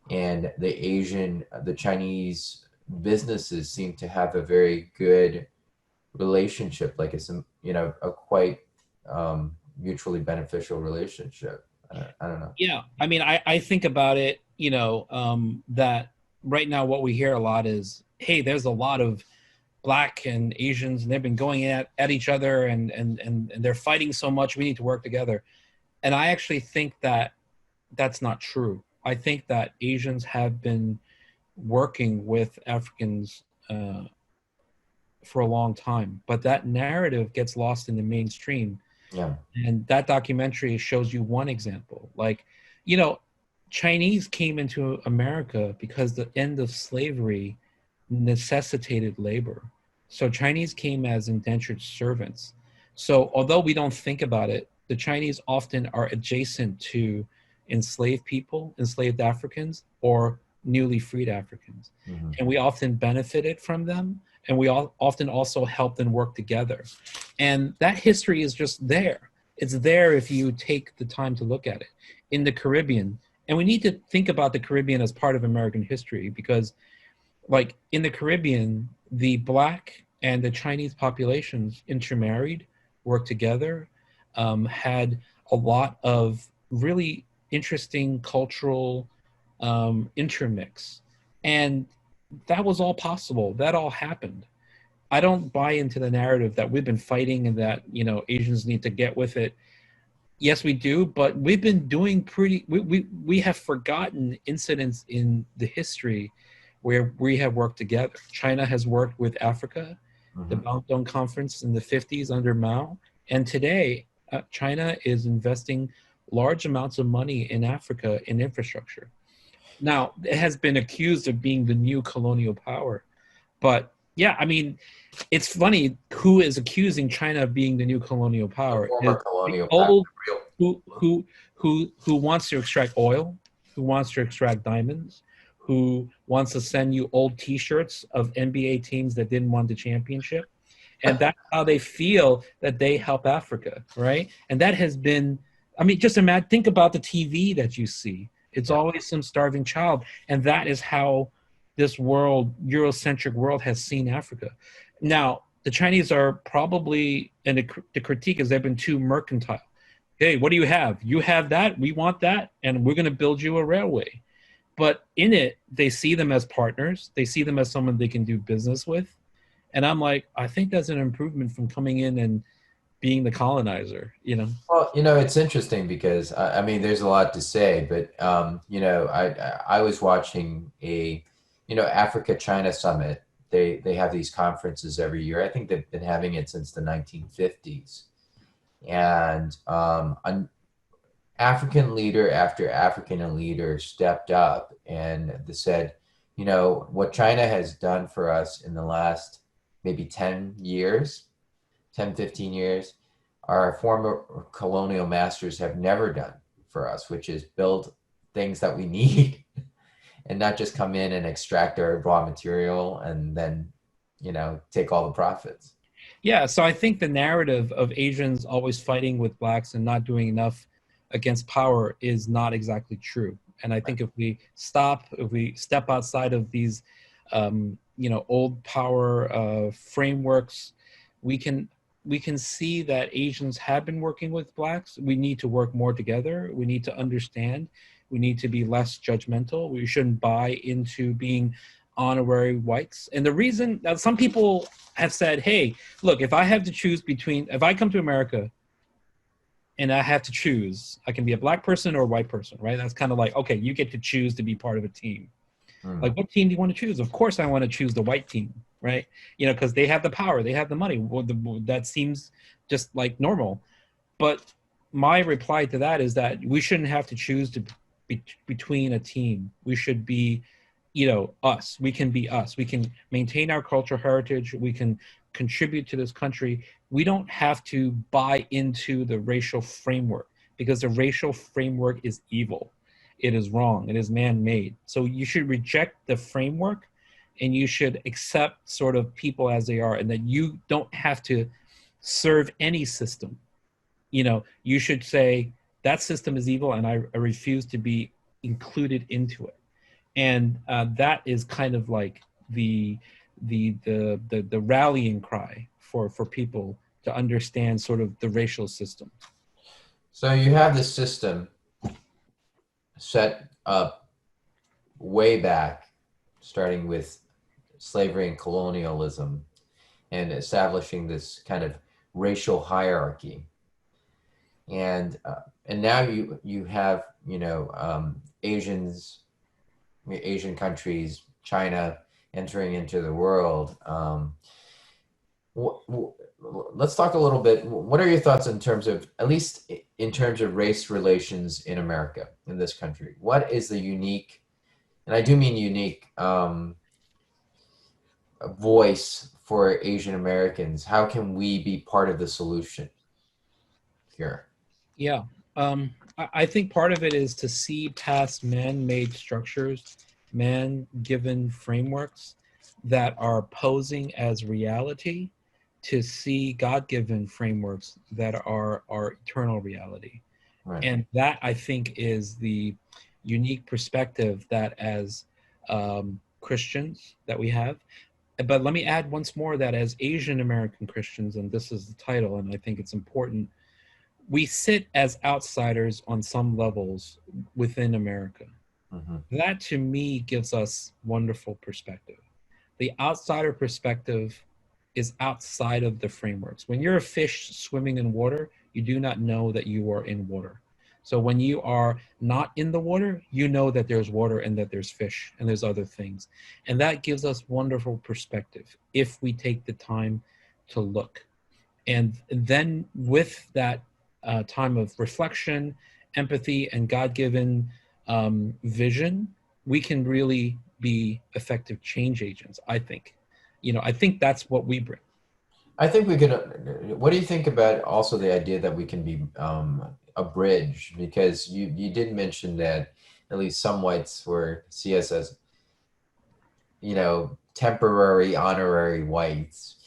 and the Chinese businesses seemed to have a very good relationship, like it's, a quite mutually beneficial relationship. I don't know. Yeah. I mean, I think about it, that right now what we hear a lot is, hey, there's a lot of Black and Asians, and they've been going at each other and they're fighting so much, we need to work together. And I actually think that that's not true. I think that Asians have been working with Africans for a long time, but that narrative gets lost in the mainstream. Yeah. And that documentary shows you one example. Like, Chinese came into America because the end of slavery necessitated labor. So Chinese came as indentured servants. So although we don't think about it, the Chinese often are adjacent to enslaved people, enslaved Africans, or newly freed Africans. Mm-hmm. And we often benefited from them, and we often also helped them work together. And that history is just there. It's there if you take the time to look at it. In the Caribbean, and we need to think about the Caribbean as part of American history, because like in the Caribbean, the Black and the Chinese populations intermarried, worked together, had a lot of really interesting cultural intermix. And that was all possible. That all happened. I don't buy into the narrative that we've been fighting and that, Asians need to get with it. Yes, we do, but we've been doing we have forgotten incidents in the history where we have worked together. China has worked with Africa, the Bandung Conference in the 50s under Mao. And today, China is investing large amounts of money in Africa in infrastructure. Now, it has been accused of being the new colonial power. But yeah, I mean, it's funny who is accusing China of being the new colonial power. Former colonial Old, power. who wants to extract oil, who wants to extract diamonds, who wants to send you old T-shirts of NBA teams that didn't win the championship. And that's how they feel that they help Africa, right? And that has been, I mean, just imagine, think about the TV that you see. It's always some starving child. And that is how this world, Eurocentric world, has seen Africa. Now, the Chinese are probably, and the critique is they've been too mercantile. Hey, what do you have? You have that, we want that, and we're going to build you a railway. But in it, they see them as partners. They see them as someone they can do business with. And I'm like, I think that's an improvement from coming in and being the colonizer, Well, it's interesting because I mean, there's a lot to say, but I was watching a, Africa-China summit. They have these conferences every year. I think they've been having it since the 1950s, and an African leader after African leader stepped up and they said, what China has done for us in the last maybe 10 years, 10, 15 years, our former colonial masters have never done for us, which is build things that we need and not just come in and extract our raw material and then, take all the profits. Yeah, so I think the narrative of Asians always fighting with blacks and not doing enough against power is not exactly true. And I think if we step outside of these, old power frameworks, we can see that Asians have been working with blacks. We need to work more together. We need to understand. We need to be less judgmental. We shouldn't buy into being honorary whites. And the reason that some people have said, hey, look, if I come to America and I have to choose, I can be a black person or a white person, right? That's kind of like, okay, you get to choose to be part of a team. Like, what team do you want to choose? Of course, I want to choose the white team, right? Because they have the power, they have the money. That seems just like normal. But my reply to that is that we shouldn't have to choose between a team. We should be, us. We can be us. We can maintain our cultural heritage. We can contribute to this country. We don't have to buy into the racial framework because the racial framework is evil. It is wrong. It is man-made. So you should reject the framework and you should accept sort of people as they are and that you don't have to serve any system. You should say that system is evil and I refuse to be included into it. And that is kind of like the rallying cry for people to understand sort of the racial system. So you have this system set up way back, starting with slavery and colonialism and establishing this kind of racial hierarchy. And now you have, Asian countries, China entering into the world. Let's talk a little bit. What are your thoughts in terms of, at least in terms of race relations in America, in this country? What is the unique, and I do mean unique, voice for Asian Americans? How can we be part of the solution here? Yeah. I think part of it is to see past man-made structures, man-given frameworks that are posing as reality, to see God-given frameworks that are eternal reality. Right. And that, I think, is the unique perspective that as Christians that we have. But let me add once more that as Asian American Christians, and this is the title, and I think it's important, we sit as outsiders on some levels within America. That to me gives us wonderful perspective. The outsider perspective is outside of the frameworks. When you're a fish swimming in water, you do not know that you are in water. So when you are not in the water, you know that there's water and that there's fish and there's other things. And that gives us wonderful perspective if we take the time to look. And then with that time of reflection, empathy, and God-given vision, we can really be effective change agents, I think. I think that's what we bring. I think we can. What do you think about also the idea that we can be a bridge? Because you did mention that at least some whites see us as, temporary honorary whites,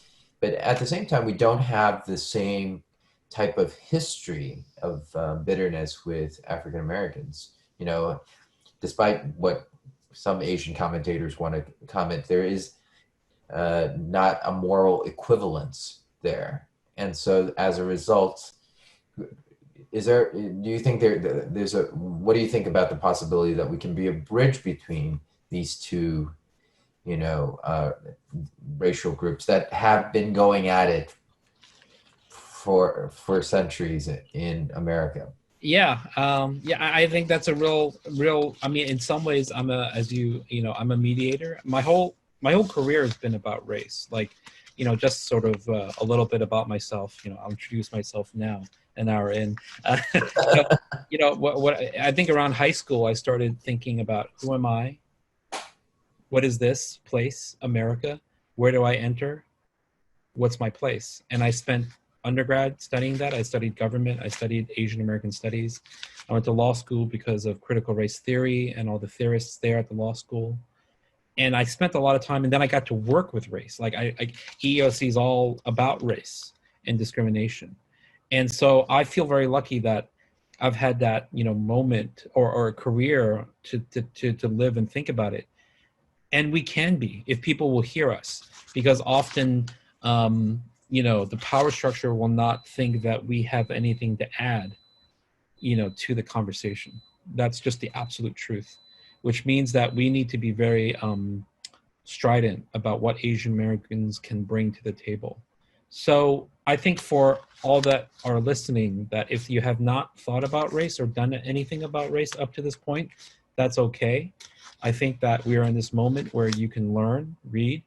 but at the same time, we don't have the same type of history of bitterness with African Americans. Despite what some Asian commentators want to comment, there is not a moral equivalence there. And so as a result, do you think what do you think about the possibility that we can be a bridge between these two, racial groups that have been going at it for centuries in America? Yeah. I think that's a real, I mean, in some ways I'm I'm a mediator. My whole career has been about race. Like, just sort of a little bit about myself, I'll introduce myself now, an hour in. What I think around high school, I started thinking about, who am I? What is this place, America? Where do I enter? What's my place? And I spent undergrad studying that. I studied government. I studied Asian American studies. I went to law school because of critical race theory and all the theorists there at the law school. And I spent a lot of time, and then I got to work with race. Like EEOC is all about race and discrimination. And so I feel very lucky that I've had that, moment or a career to live and think about it. And we can be, if people will hear us, because often, the power structure will not think that we have anything to add, to the conversation. That's just the absolute truth, which means that we need to be very strident about what Asian Americans can bring to the table. So I think for all that are listening, that if you have not thought about race or done anything about race up to this point, that's okay. I think that we are in this moment where you can learn, read,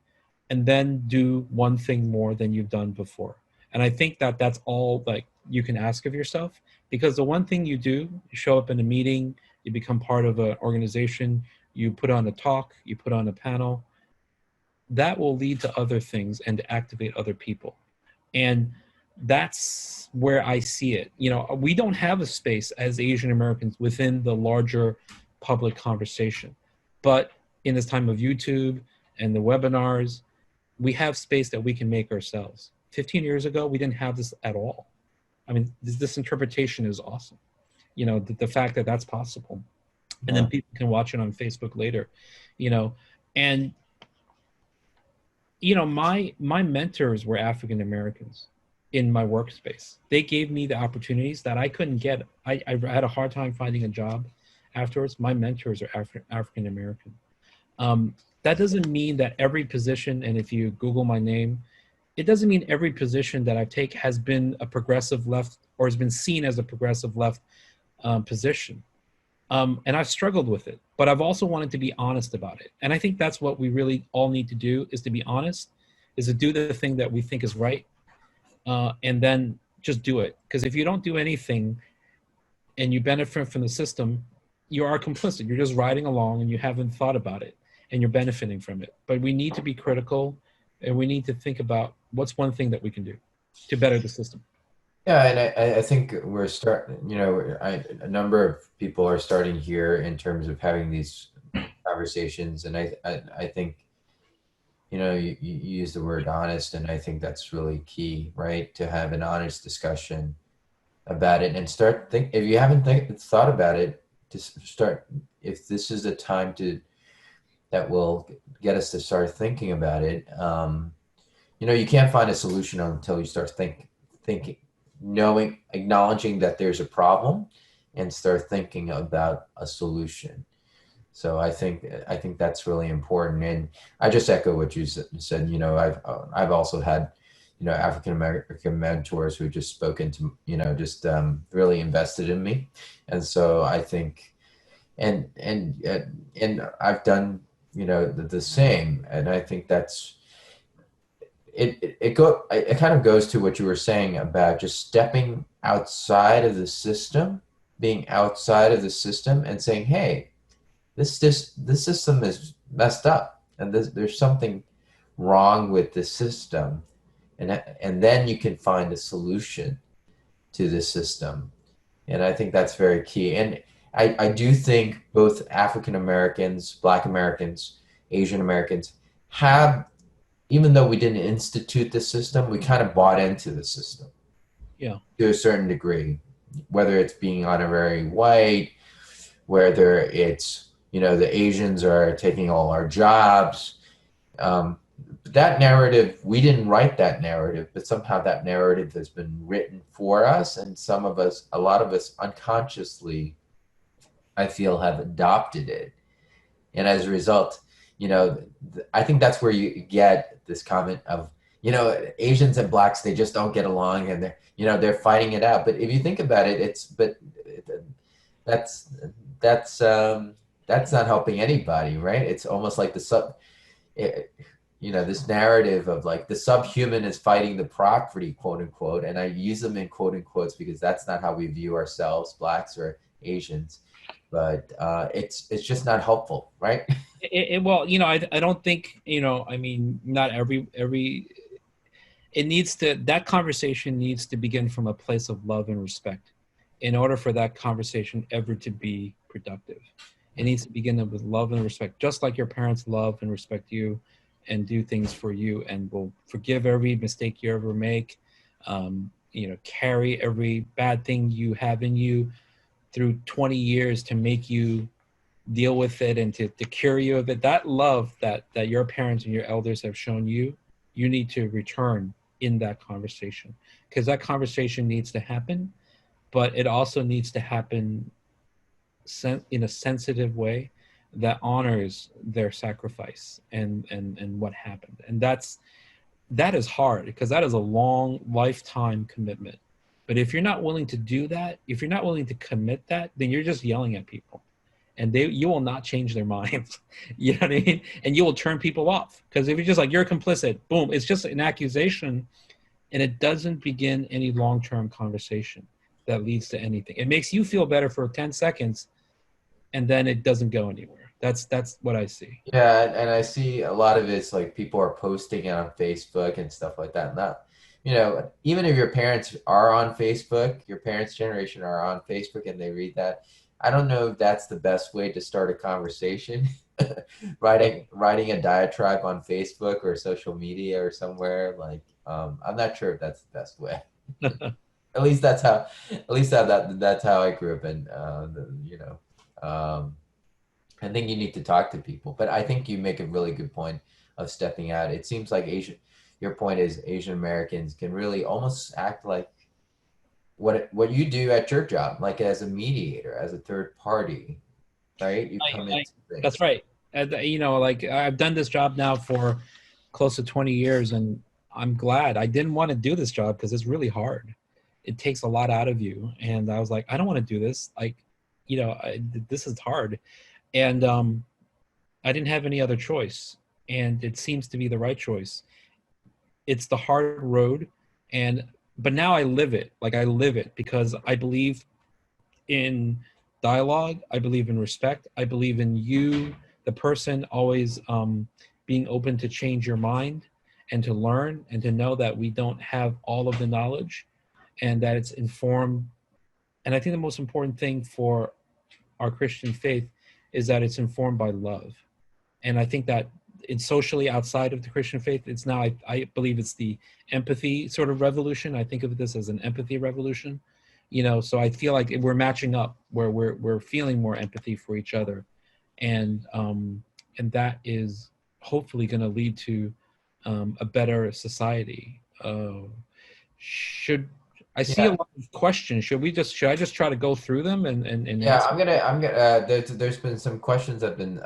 and then do one thing more than you've done before. And I think that that's all like you can ask of yourself, because the one thing you do, you show up in a meeting, you become part of an organization, you put on a talk, you put on a panel, that will lead to other things and to activate other people. And that's where I see it. We don't have a space as Asian Americans within the larger public conversation. But in this time of YouTube and the webinars, we have space that we can make ourselves. 15 years ago, we didn't have this at all. I mean, this interpretation is awesome. The fact that that's possible. And then people can watch it on Facebook later, and, my mentors were African Americans in my workspace. They gave me the opportunities that I couldn't get. I had a hard time finding a job afterwards. My mentors are African American. That doesn't mean that every position, and if you Google my name, it doesn't mean every position that I take has been a progressive left or has been seen as a progressive left position. And I've struggled with it, but I've also wanted to be honest about it. And I think that's what we really all need to do, is to be honest, is to do the thing that we think is right, and then just do it. Because if you don't do anything and you benefit from the system, you are complicit. You're just riding along and you haven't thought about it and you're benefiting from it. But we need to be critical, and we need to think about what's one thing that we can do to better the system. Yeah, and I think we're starting, a number of people are starting here in terms of having these conversations. And I think, you use the word honest, and I think that's really key, right? To have an honest discussion about it and if you haven't thought about it, just start, if this is a time that will get us to start thinking about it. You can't find a solution until you start thinking acknowledging that there's a problem and start thinking about a solution. So I think that's really important. And I just echo what you said. You know, I've also had, you know, African American mentors who just spoken to, you know, just really invested in me. And so I think, and I've done, you know, the same. And I think that's it kind of goes to what you were saying about just stepping outside of the system, being outside of the system and saying, hey, this system is messed up, and there's something wrong with the system, and then you can find a solution to the system. And I think that's very key. And I do think both African Americans, Black Americans, Asian Americans have, even though we didn't institute the system, we kind of bought into the system. Yeah. To a certain degree, whether it's being honorary white, whether it's, you know, the Asians are taking all our jobs. That narrative, we didn't write that narrative, but somehow that narrative has been written for us. And a lot of us unconsciously, I feel, have adopted it. And as a result, you know, I think that's where you get this comment of, you know, Asians and Blacks, they just don't get along, and they're fighting it out. But if you think about it, that's not helping anybody, right? It's almost like this narrative of like the subhuman is fighting the property, quote unquote. And I use them in quote unquotes because that's not how we view ourselves, Blacks or Asians. But it's just not helpful, right? Well, you know, I don't think, you know, I mean, not every that conversation needs to begin from a place of love and respect in order for that conversation ever to be productive. It needs to begin with love and respect, just like your parents love and respect you and do things for you and will forgive every mistake you ever make, you know, carry every bad thing you have in you through 20 years to make you deal with it and to cure you of it. That love that your parents and your elders have shown you, you need to return in that conversation, because that conversation needs to happen, but it also needs to happen in a sensitive way that honors their sacrifice and what happened. And that is hard, because that is a long lifetime commitment. But if you're not willing to do that, if you're not willing to commit that, then you're just yelling at people, and you will not change their minds. You know what I mean? And you will turn people off, because if you're just like, you're complicit, boom, it's just an accusation, and it doesn't begin any long-term conversation that leads to anything. It makes you feel better for 10 seconds, and then it doesn't go anywhere. That's what I see. Yeah, and I see a lot of it's like people are posting it on Facebook and stuff like that. And that, you know, even if your parents are on Facebook, your parents' generation are on Facebook and they read that, I don't know if that's the best way to start a conversation. writing a diatribe on Facebook or social media or somewhere, like I'm not sure if that's the best way. At least that's how I grew up. And I think you need to talk to people, but I think you make a really good point of stepping out. It seems like your point is Asian Americans can really almost act like what you do at your job, like as a mediator, as a third party, right? You come into things. That's right. You know, like I've done this job now for close to 20 years, and I'm glad. I didn't want to do this job because it's really hard. It takes a lot out of you. And I was like, I don't want to do this. Like, you know, this is hard. And I didn't have any other choice. And it seems to be the right choice. It's the hard road. But now I live it. Like I live it because I believe in dialogue. I believe in respect. I believe in you, the person, always being open to change your mind and to learn and to know that we don't have all of the knowledge and that it's informed. And I think the most important thing for our Christian faith is that it's informed by love. And I think that it's socially outside of the Christian faith. It's now, I believe it's the empathy sort of revolution. I think of this as an empathy revolution, you know, so I feel like we're matching up where we're feeling more empathy for each other. And that is hopefully going to lead to a better society. I I see a lot of questions. Should I just try to go through them and Yeah, answer? I'm gonna there's been some questions that have been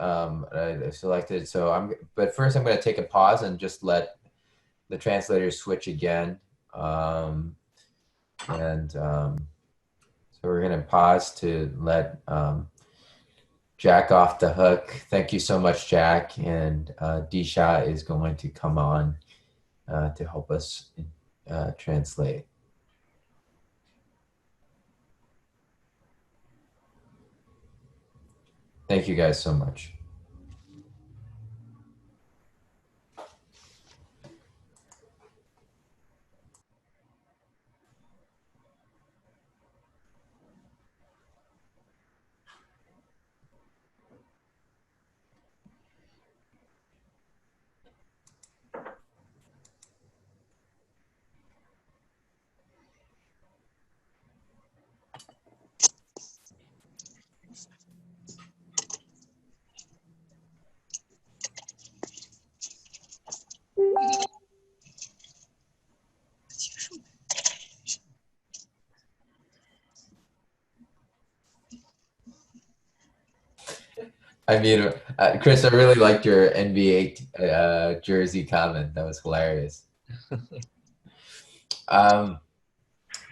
selected, so but first I'm gonna take a pause and just let the translators switch again. So we're gonna pause to let Jack off the hook. Thank you so much, Jack. And Disha is going to come on to help us translate. Thank you guys so much. I mean, Chris, I really liked your NBA jersey comment. That was hilarious. Yeah,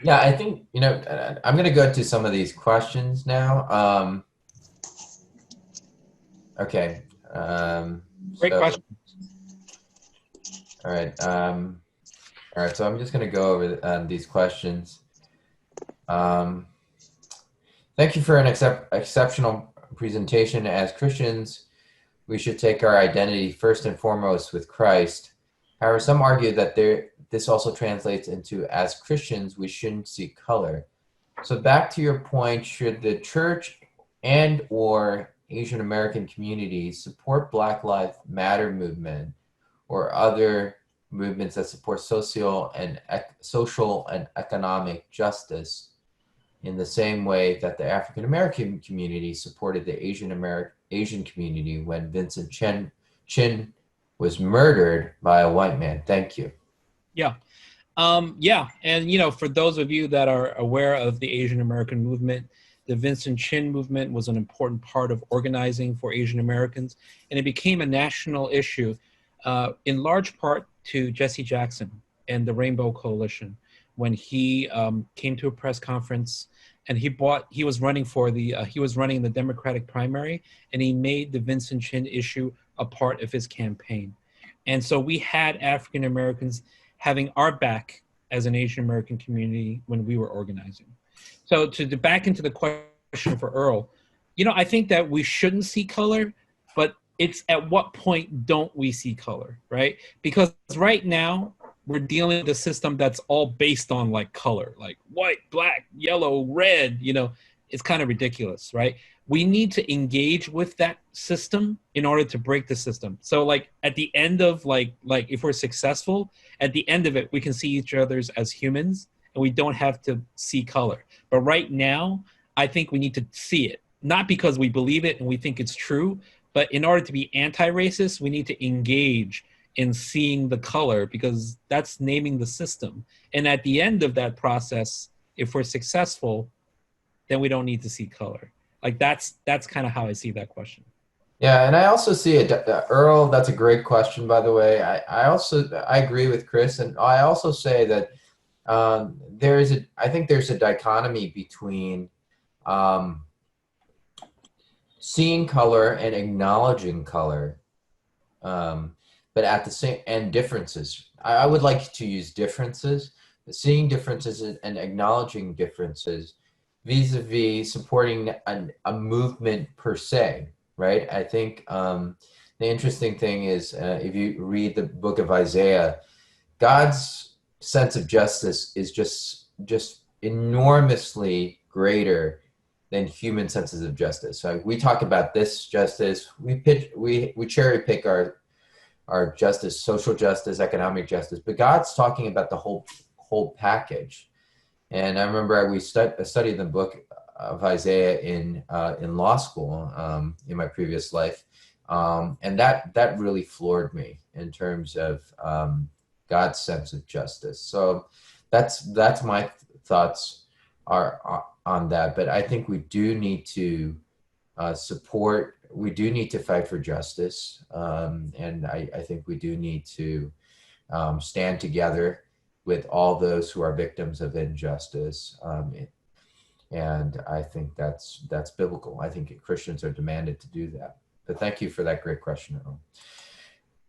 I think, I'm going to go to some of these questions now. Okay. Great question. All right. So I'm just going to go over these questions. Thank you for an exceptional presentation. As Christians, we should take our identity first and foremost with Christ. However, some argue that this also translates into, as Christians, we shouldn't see color. So back to your point, should the church and or Asian American communities support Black Lives Matter movement or other movements that support social and economic justice in the same way that the African American community supported the Asian community when Vincent Chin was murdered by a white man? Thank you. Yeah. And for those of you that are aware of the Asian American movement, the Vincent Chin movement was an important part of organizing for Asian Americans, and it became a national issue in large part to Jesse Jackson and the Rainbow Coalition when he came to a press conference and he was running in the Democratic primary, and he made the Vincent Chin issue a part of his campaign. And so we had African Americans having our back as an Asian American community when we were organizing. So to back into the question for Earl, I think that we shouldn't see color, but it's at what point don't we see color, right? Because right now we're dealing with a system that's all based on like color, like white, black, yellow, red, it's kind of ridiculous, right? We need to engage with that system in order to break the system. So like at the end of like if we're successful, at the end of it, we can see each other as humans and we don't have to see color. But right now, I think we need to see it, not because we believe it and we think it's true, but in order to be anti-racist, we need to engage in seeing the color because that's naming the system. And at the end of that process, if we're successful, then we don't need to see color. Like that's kind of how I see that question. Yeah, and I also see it, Earl. That's a great question, by the way. I agree with Chris, and I also say that I think there's a dichotomy between seeing color and acknowledging color, but at the same and differences. I would like to use differences, seeing differences and acknowledging differences vis-a-vis supporting a movement per se, right? I think the interesting thing is if you read the book of Isaiah, God's sense of justice is just enormously greater than human senses of justice. So we talk about this justice, we cherry pick our justice, social justice, economic justice, but God's talking about the whole package. And I remember we studied the book of Isaiah in law school in my previous life, and that really floored me in terms of God's sense of justice. So that's my thoughts are on that, but I think we do need to support. We do need to fight for justice, and I think we do need to stand together with all those who are victims of injustice. And I think that's biblical. I think Christians are demanded to do that. But thank you for that great question, Earl.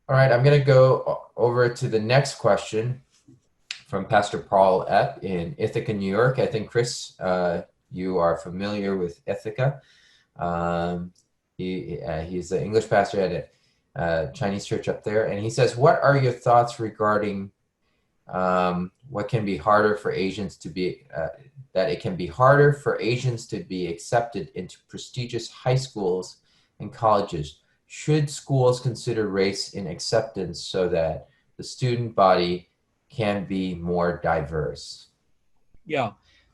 All right, I'm going to go over to the next question from Pastor Paul Epp in Ithaca, New York. I think, Chris, you are familiar with Ithaca. He's an English pastor at a Chinese church up there. And he says, what are your thoughts regarding what can be harder for Asians to be, that it can be harder for Asians to be accepted into prestigious high schools and colleges? Should schools consider race in acceptance so that the student body can be more diverse? Yeah,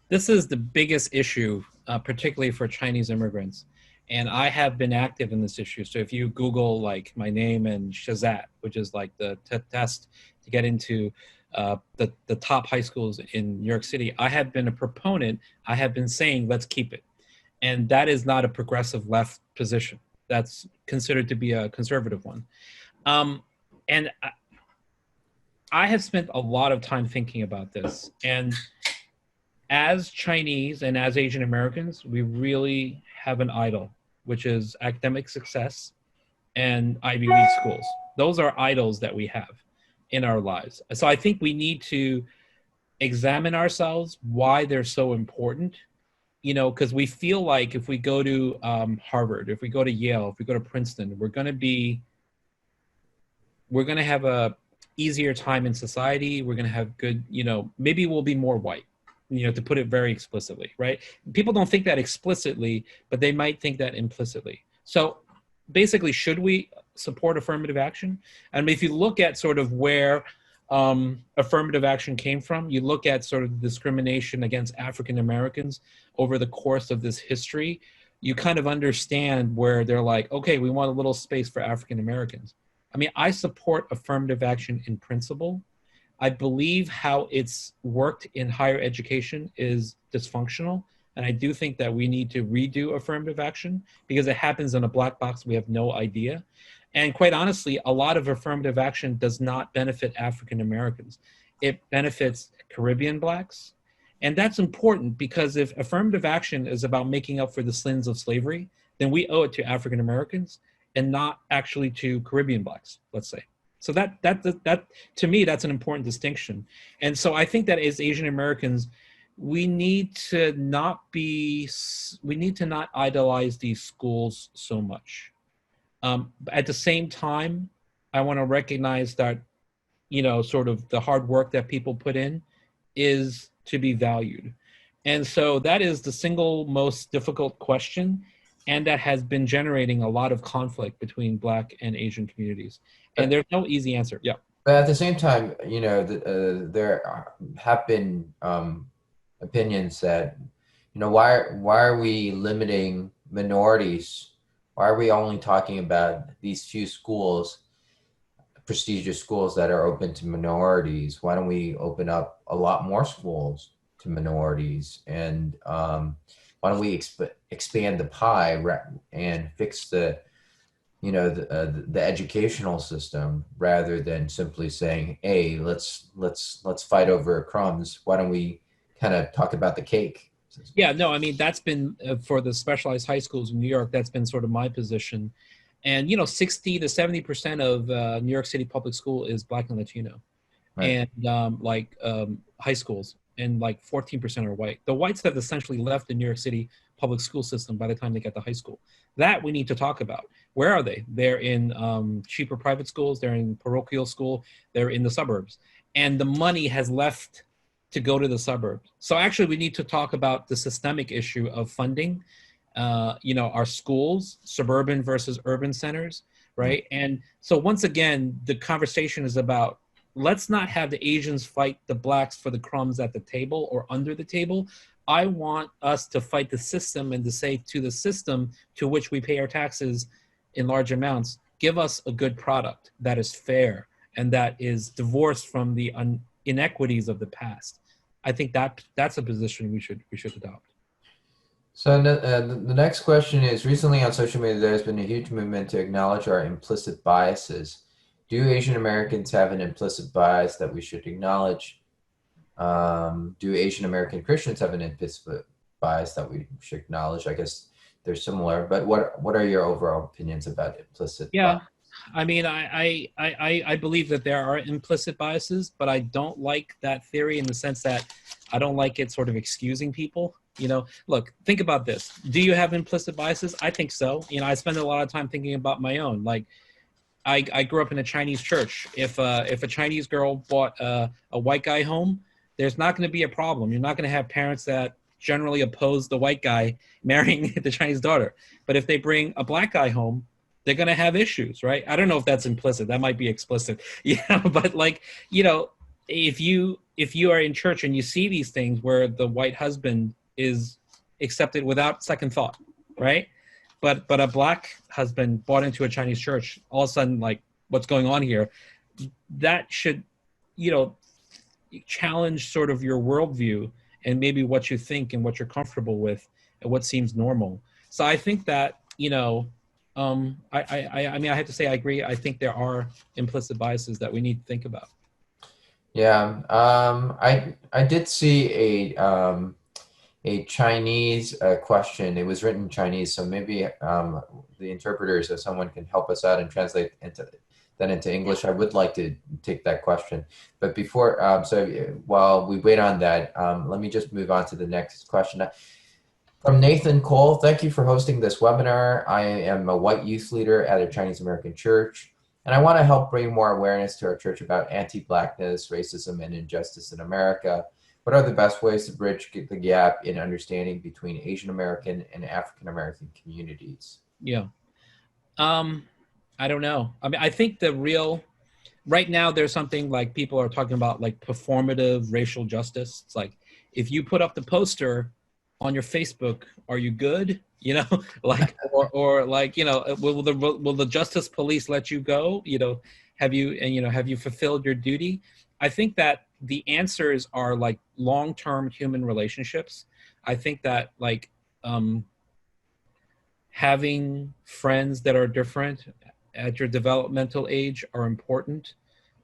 this is the biggest issue, particularly for Chinese immigrants. And I have been active in this issue. So if you Google like my name and Shazat, which is like the test to get into the top high schools in New York City, I have been a proponent. I have been saying, let's keep it. And that is not a progressive left position. That's considered to be a conservative one. And I have spent a lot of time thinking about this. And as Chinese and as Asian Americans, we really have an idol, which is academic success and Ivy League schools. Those are idols that we have in our lives. So I think we need to examine ourselves, why they're so important, you know, because we feel like if we go to Harvard, if we go to Yale, if we go to Princeton, we're going to have a easier time in society. We're going to have good, you know, maybe we'll be more white, you know, to put it very explicitly, right? People don't think that explicitly, but they might think that implicitly. So basically, should we support affirmative action? I mean, if you look at sort of where affirmative action came from, you look at sort of discrimination against African Americans over the course of this history, you kind of understand where they're like, okay, we want a little space for African Americans. I mean, I support affirmative action in principle. I believe how it's worked in higher education is dysfunctional. And I do think that we need to redo affirmative action because it happens in a black box. We have no idea. And quite honestly, a lot of affirmative action does not benefit African Americans. It benefits Caribbean blacks. And that's important because if affirmative action is about making up for the sins of slavery, then we owe it to African Americans and not actually to Caribbean blacks, let's say. So that to me, that's an important distinction. And so I think that as Asian Americans, we need to not idolize these schools so much. At the same time, I want to recognize that, you know, sort of the hard work that people put in is to be valued. And so that is the single most difficult question. And that has been generating a lot of conflict between Black and Asian communities. And there's no easy answer. Yeah. But at the same time, you know, there have been opinions that, you know, why are we limiting minorities? Why are we only talking about these few schools, prestigious schools that are open to minorities? Why don't we open up a lot more schools to minorities? And why don't we expand the pie and fix the, you know, the educational system rather than simply saying, hey, let's fight over crumbs. Why don't we kind of talk about the cake? Yeah, no, I mean, that's been for the specialized high schools in New York, that's been sort of my position. And, you know, 60 to 70% of New York City public school is Black and Latino. Right. And high schools, and like 14% are white. The whites have essentially left the New York City public school system by the time they get to high school. That we need to talk about. Where are they? They're in cheaper private schools. They're in parochial school. They're in the suburbs. And the money has left to go to the suburbs. So actually we need to talk about the systemic issue of funding, you know, our schools, suburban versus urban centers, right? And so once again, the conversation is about, let's not have the Asians fight the Blacks for the crumbs at the table or under the table. I want us to fight the system and to say to the system to which we pay our taxes in large amounts, give us a good product that is fair and that is divorced from the inequities of the past. I think that's a position we should adopt. So the next question is, recently on social media, there's been a huge movement to acknowledge our implicit biases. Do Asian Americans have an implicit bias that we should acknowledge? Do Asian American Christians have an implicit bias that we should acknowledge? I guess they're similar, but what are your overall opinions about implicit bias? I mean, I believe that there are implicit biases, but I don't like that theory in the sense that I don't like it sort of excusing people. Look, think about this. Do you have implicit biases? I think so. I spend a lot of time thinking about my own. Like, I grew up in a Chinese church. If a Chinese girl brought a white guy home, there's not going to be a problem. You're not going to have parents that generally oppose the white guy marrying the Chinese daughter. But if they bring a black guy home, they're going to have issues, right? I don't know if that's implicit. That might be explicit. But if you are in church and you see these things where the white husband is accepted without second thought, right? But a black husband bought into a Chinese church, all of a sudden, like, what's going on here? That should, challenge sort of your worldview and maybe what you think and what you're comfortable with and what seems normal. So I think that, I mean, I have to say I agree. I think there are implicit biases that we need to think about. Yeah, I did see a Chinese question. It was written in Chinese, so maybe the interpreters, if someone can help us out and translate that into English, I would like to take that question. But before, so while we wait on that, let me just move on to the next question. From Nathan Cole, thank you for hosting this webinar. I am a white youth leader at a Chinese American church, and I want to help bring more awareness to our church about anti-Blackness, racism, and injustice in America. What are the best ways to bridge the gap in understanding between Asian American and African American communities? Yeah. I don't know. I mean, I think right now there's something like people are talking about like performative racial justice. It's like, if you put up the poster on your Facebook, are you good? Like, or like, will the justice police let you go? Have you fulfilled your duty? I think that the answers are like long-term human relationships. I think that like having friends that are different at your developmental age are important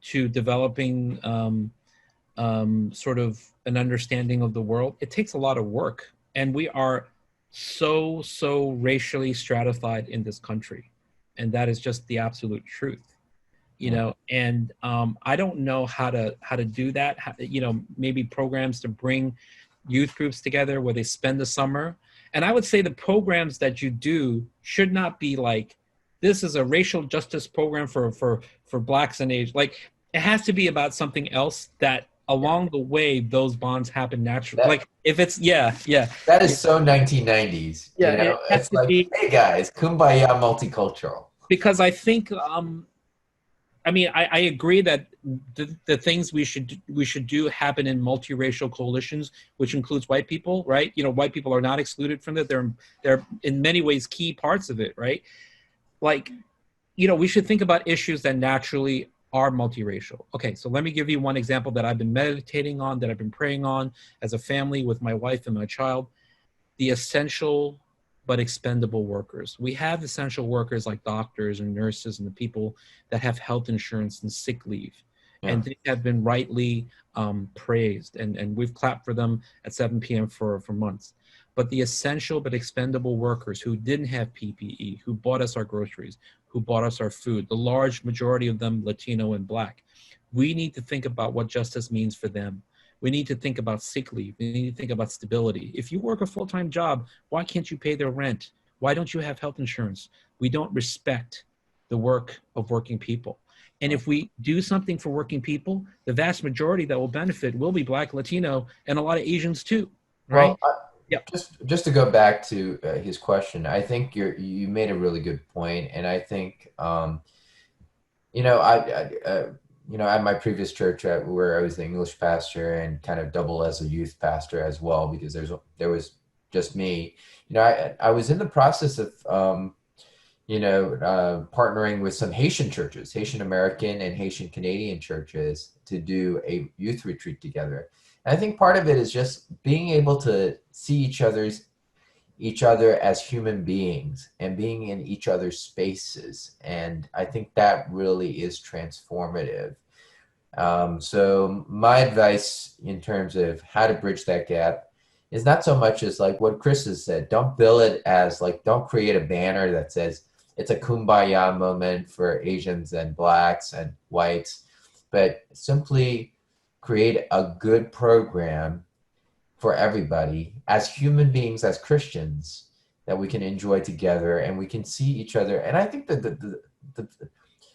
to developing sort of an understanding of the world. It takes a lot of work, and we are so racially stratified in this country, and that is just the absolute truth. And I don't know how to do that. Maybe programs to bring youth groups together where they spend the summer. And I would say the programs that you do should not be like, this is a racial justice program for blacks and age. Like, it has to be about something else that along the way, those bonds happen naturally. Like, if it's, That is so 1990s. Yeah, it's like, hey guys, kumbaya multicultural. Because I think, I mean, I agree that the things we should do happen in multiracial coalitions, which includes white people, right? White people are not excluded from that. They're in many ways key parts of it, right? Like, we should think about issues that naturally are multiracial. Okay, so let me give you one example that I've been meditating on, that I've been praying on as a family with my wife and my child: the essential but expendable workers. We have essential workers like doctors and nurses and the people that have health insurance and sick leave. Yeah. And they have been rightly praised, and we've clapped for them at 7 p.m. for months. But the essential but expendable workers who didn't have PPE, who bought us our groceries, who bought us our food, the large majority of them Latino and Black, we need to think about what justice means for them. We need to think about sick leave. We need to think about stability. If you work a full-time job, why can't you pay their rent? Why don't you have health insurance? We don't respect the work of working people. And if we do something for working people, the vast majority that will benefit will be Black, Latino, and a lot of Asians too, right? Well, just to go back to his question, I think you made a really good point, and I think at my previous church where I was the English pastor and kind of double as a youth pastor as well, because there was just me. I was in the process of partnering with some Haitian churches, Haitian American and Haitian Canadian churches, to do a youth retreat together. And I think part of it is just being able to see each other as human beings and being in each other's spaces. And I think that really is transformative. So my advice in terms of how to bridge that gap is not so much as like what Chris has said. Don't bill it as like, don't create a banner that says it's a kumbaya moment for Asians and blacks and whites, but simply create a good program for everybody as human beings, as Christians, that we can enjoy together and we can see each other. And I think that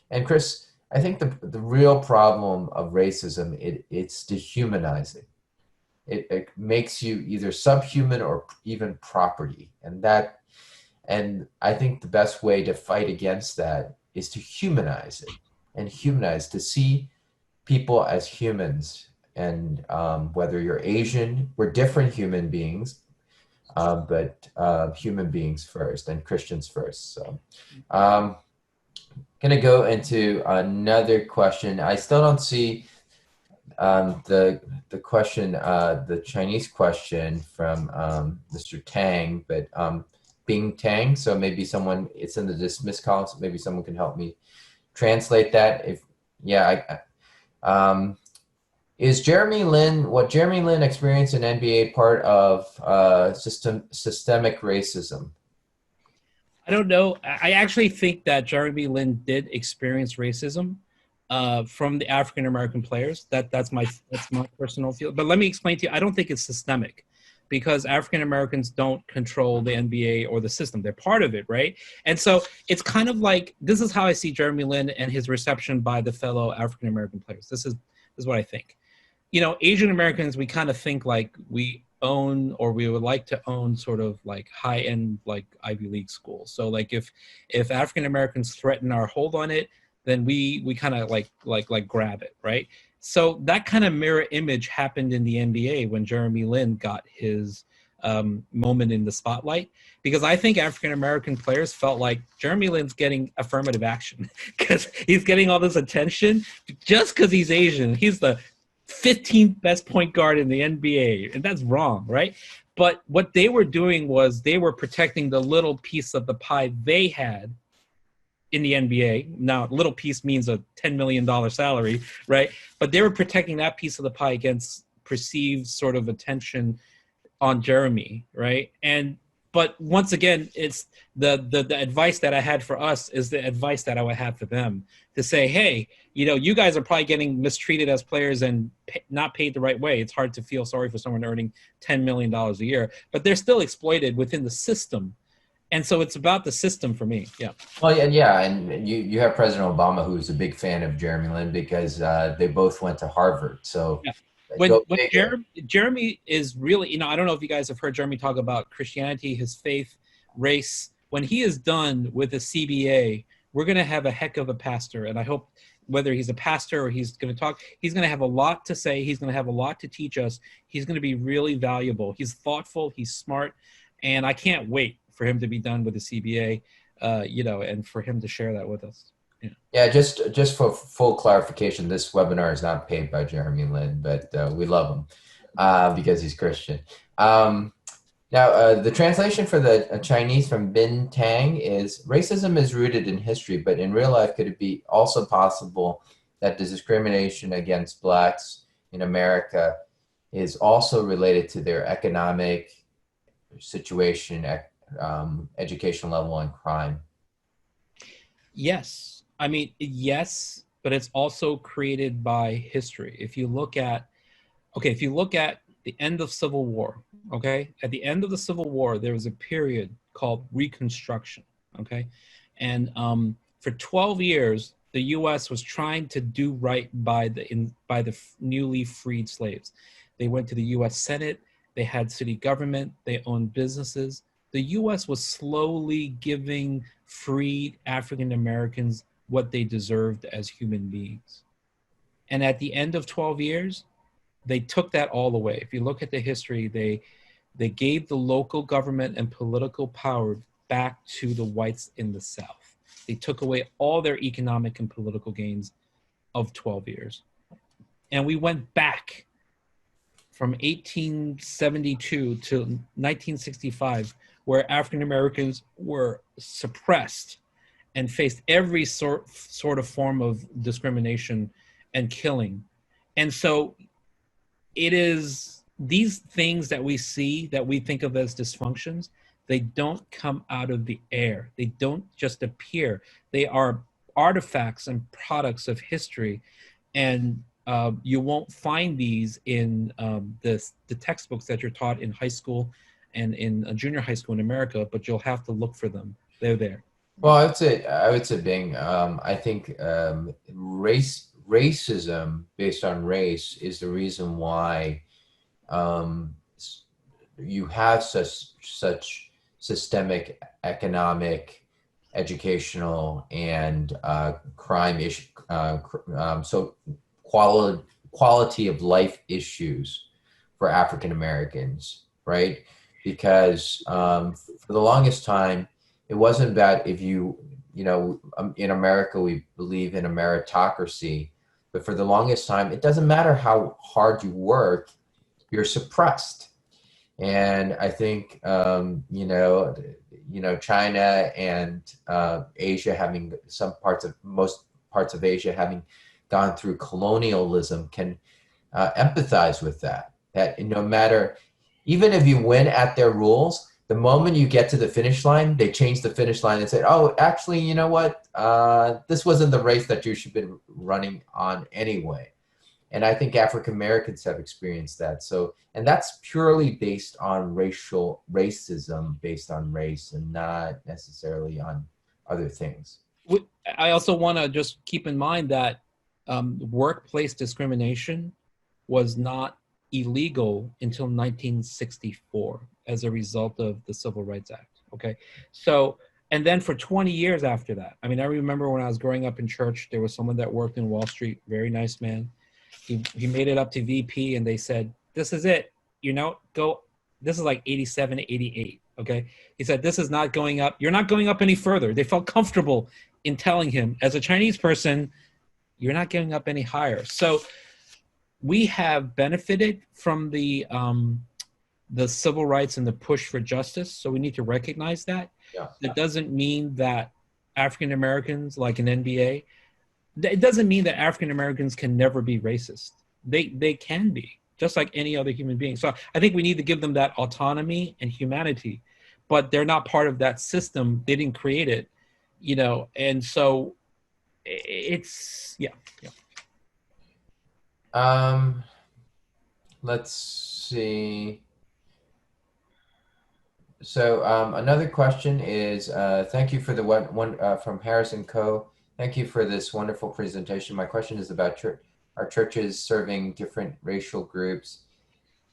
and Chris, I think the real problem of racism, it's dehumanizing. It makes you either subhuman or even property. And I think the best way to fight against that is to humanize it and humanize, to see people as humans. And whether you're Asian, we're different human beings, but human beings first and Christians first. So going to go into another question. I still don't see the question, the Chinese question from Mr. Tang, but Bing Tang. So maybe someone, it's in the dismiss column, so maybe someone can help me translate that. If is Jeremy Lin, what Jeremy Lin experienced in NBA part of systemic racism? I don't know. I actually think that Jeremy Lin did experience racism from the African American players. That's my personal feel. But let me explain to you. I don't think it's systemic, because African Americans don't control the NBA or the system. They're part of it, right? And so it's kind of like, this is how I see Jeremy Lin and his reception by the fellow African American players. This is what I think. You know, Asian Americans, we kind of think like we own, or we would like to own, sort of like high-end like Ivy League schools. So like if African Americans threaten our hold on it, then we kind of like grab it, right? So that kind of mirror image happened in the NBA when Jeremy Lin got his moment in the spotlight, because I think African American players felt like Jeremy Lin's getting affirmative action because he's getting all this attention just because he's Asian. He's the 15th best point guard in the NBA, and that's wrong, right? But what they were doing was they were protecting the little piece of the pie they had in the NBA. Now, little piece means a $10 million salary, right? But they were protecting that piece of the pie against perceived sort of attention on Jeremy, right? But once again, it's the advice that I had for us is the advice that I would have for them, to say, hey, you know, you guys are probably getting mistreated as players and not paid the right way. It's hard to feel sorry for someone earning $10 million a year, but they're still exploited within the system. And so it's about the system for me. Yeah. Well, yeah. And you have President Obama, who's a big fan of Jeremy Lin because they both went to Harvard. So yeah. When Jeremy is really, you know, I don't know if you guys have heard Jeremy talk about Christianity, his faith, race. When he is done with the CBA, we're going to have a heck of a pastor. And I hope, whether he's a pastor or he's going to talk, he's going to have a lot to say. He's going to have a lot to teach us. He's going to be really valuable. He's thoughtful. He's smart. And I can't wait for him to be done with the CBA, you know, and for him to share that with us. Yeah, just for full clarification, this webinar is not paid by Jeremy Lin, but we love him because he's Christian. Now, the translation for the Chinese from Bin Tang is, racism is rooted in history, but in real life, could it be also possible that the discrimination against blacks in America is also related to their economic situation, education level, and crime? Yes. I mean, yes, but it's also created by history. If you look at the end of Civil War, okay? At the end of the Civil War, there was a period called Reconstruction, okay? And for 12 years, the U.S. was trying to do right by the newly freed slaves. They went to the U.S. Senate. They had city government. They owned businesses. The U.S. was slowly giving freed African Americans what they deserved as human beings. And at the end of 12 years, they took that all away. If you look at the history, they gave the local government and political power back to the whites in the South. They took away all their economic and political gains of 12 years. And we went back from 1872 to 1965, where African Americans were suppressed and faced every sort of form of discrimination and killing. And so it is these things that we see that we think of as dysfunctions, they don't come out of the air. They don't just appear. They are artifacts and products of history. And you won't find these in the textbooks that you're taught in high school and in junior high school in America, but you'll have to look for them. They're there. Well, I would say, Bing. I think racism based on race is the reason why you have such systemic, economic, educational, and crime issue. So quality of life issues for African Americans, right? Because for the longest time, it wasn't about if you know, in America, we believe in a meritocracy, but for the longest time, it doesn't matter how hard you work, you're suppressed. And I think, China and Asia having most parts of Asia having gone through colonialism can empathize with that. That no matter, even if you win at their rules, the moment you get to the finish line, they change the finish line and say, oh, actually, you know what? This wasn't the race that you should have been running on anyway. And I think African Americans have experienced that. So, and that's purely based on racism, based on race, and not necessarily on other things. I also want to just keep in mind that workplace discrimination was not illegal until 1964 as a result of the Civil Rights Act. Okay. So, and then for 20 years after that, I mean, I remember when I was growing up in church, there was someone that worked in Wall Street, very nice man. He made it up to VP and they said, this is it, go, this is like 87, 88. Okay. He said, this is not going up. You're not going up any further. They felt comfortable in telling him, as a Chinese person, you're not going up any higher. So we have benefited from the civil rights and the push for justice. So we need to recognize that. Yeah. It doesn't mean that African Americans, like an NBA, it doesn't mean that African Americans can never be racist. They can be, just like any other human being. So I think we need to give them that autonomy and humanity, but they're not part of that system. They didn't create it, and so it's, yeah. Let's see. So another question is, thank you for the one from Harrison Co. Thank you for this wonderful presentation. My question is about our churches serving different racial groups.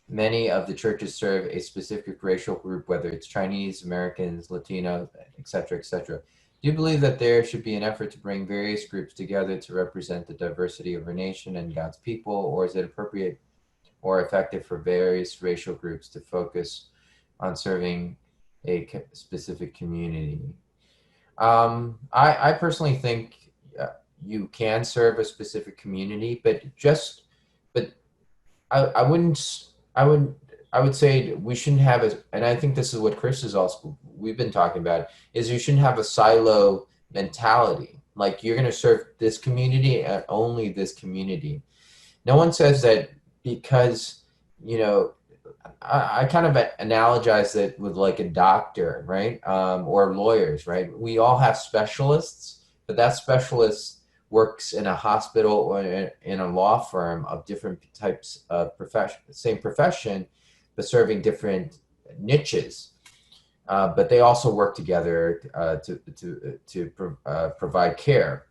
Many of the churches serve a specific racial group, whether it's Chinese, Americans, Latino, et cetera, et cetera. Do you believe that there should be an effort to bring various groups together to represent the diversity of our nation and God's people, or is it appropriate or effective for various racial groups to focus on serving a specific community? I personally think you can serve a specific community, but I would say we shouldn't have and I think this is what Chris is also, we've been talking about, is you shouldn't have a silo mentality. Like, you're going to serve this community and only this community. No one says that because, I kind of analogize it with like a doctor, right? Or lawyers, right? We all have specialists, but that specialist works in a hospital or in a law firm of different types of same profession, but serving different niches. But they also work together to provide care,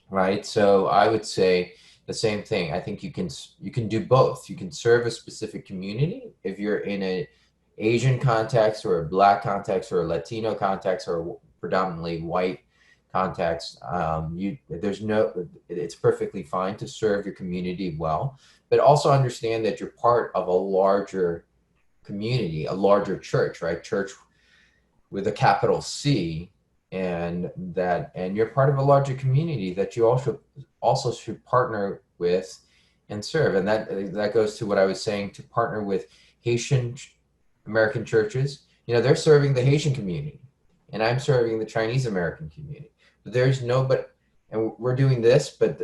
right? So I would say the same thing. I think you can do both. You can serve a specific community if you're in an Asian context or a Black context or a Latino context or a predominantly white context. It's perfectly fine to serve your community well, but also understand that you're part of a larger community, a larger church, right? Church with a capital C, and you're part of a larger community that you also should partner with and serve. And that goes to what I was saying, to partner with Haitian American churches. They're serving the Haitian community, and I'm serving the Chinese American community. But there's nobody, and we're doing this, but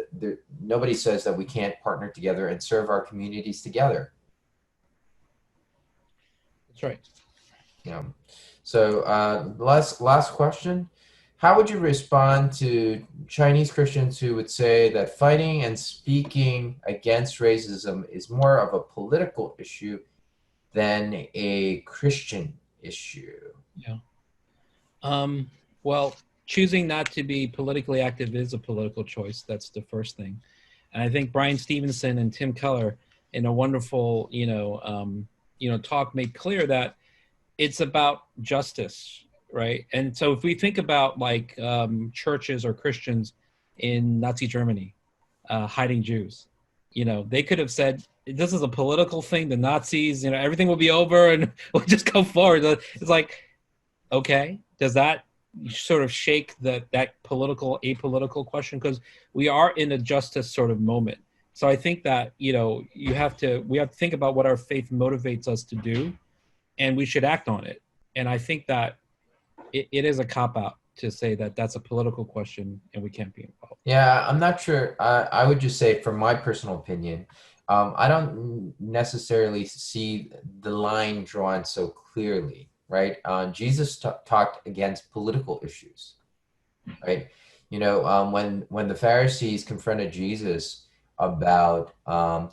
nobody says that we can't partner together and serve our communities together. That's right. Yeah. So last question. How would you respond to Chinese Christians who would say that fighting and speaking against racism is more of a political issue than a Christian issue? Yeah. Well, choosing not to be politically active is a political choice. That's the first thing. And I think Brian Stevenson and Tim Keller, in a wonderful, talk, made clear that it's about justice, right? And so if we think about like churches or Christians in Nazi Germany hiding Jews, they could have said, this is a political thing, the Nazis, everything will be over and we'll just go forward. It's like, okay, does that sort of shake that apolitical question? Because we are in a justice sort of moment. So I think that, we have to think about what our faith motivates us to do, and we should act on it. And I think that it is a cop-out to say that that's a political question and we can't be involved. Yeah, I'm not sure. I would just say, from my personal opinion, I don't necessarily see the line drawn so clearly, right? Jesus talked against political issues, right? When the Pharisees confronted Jesus about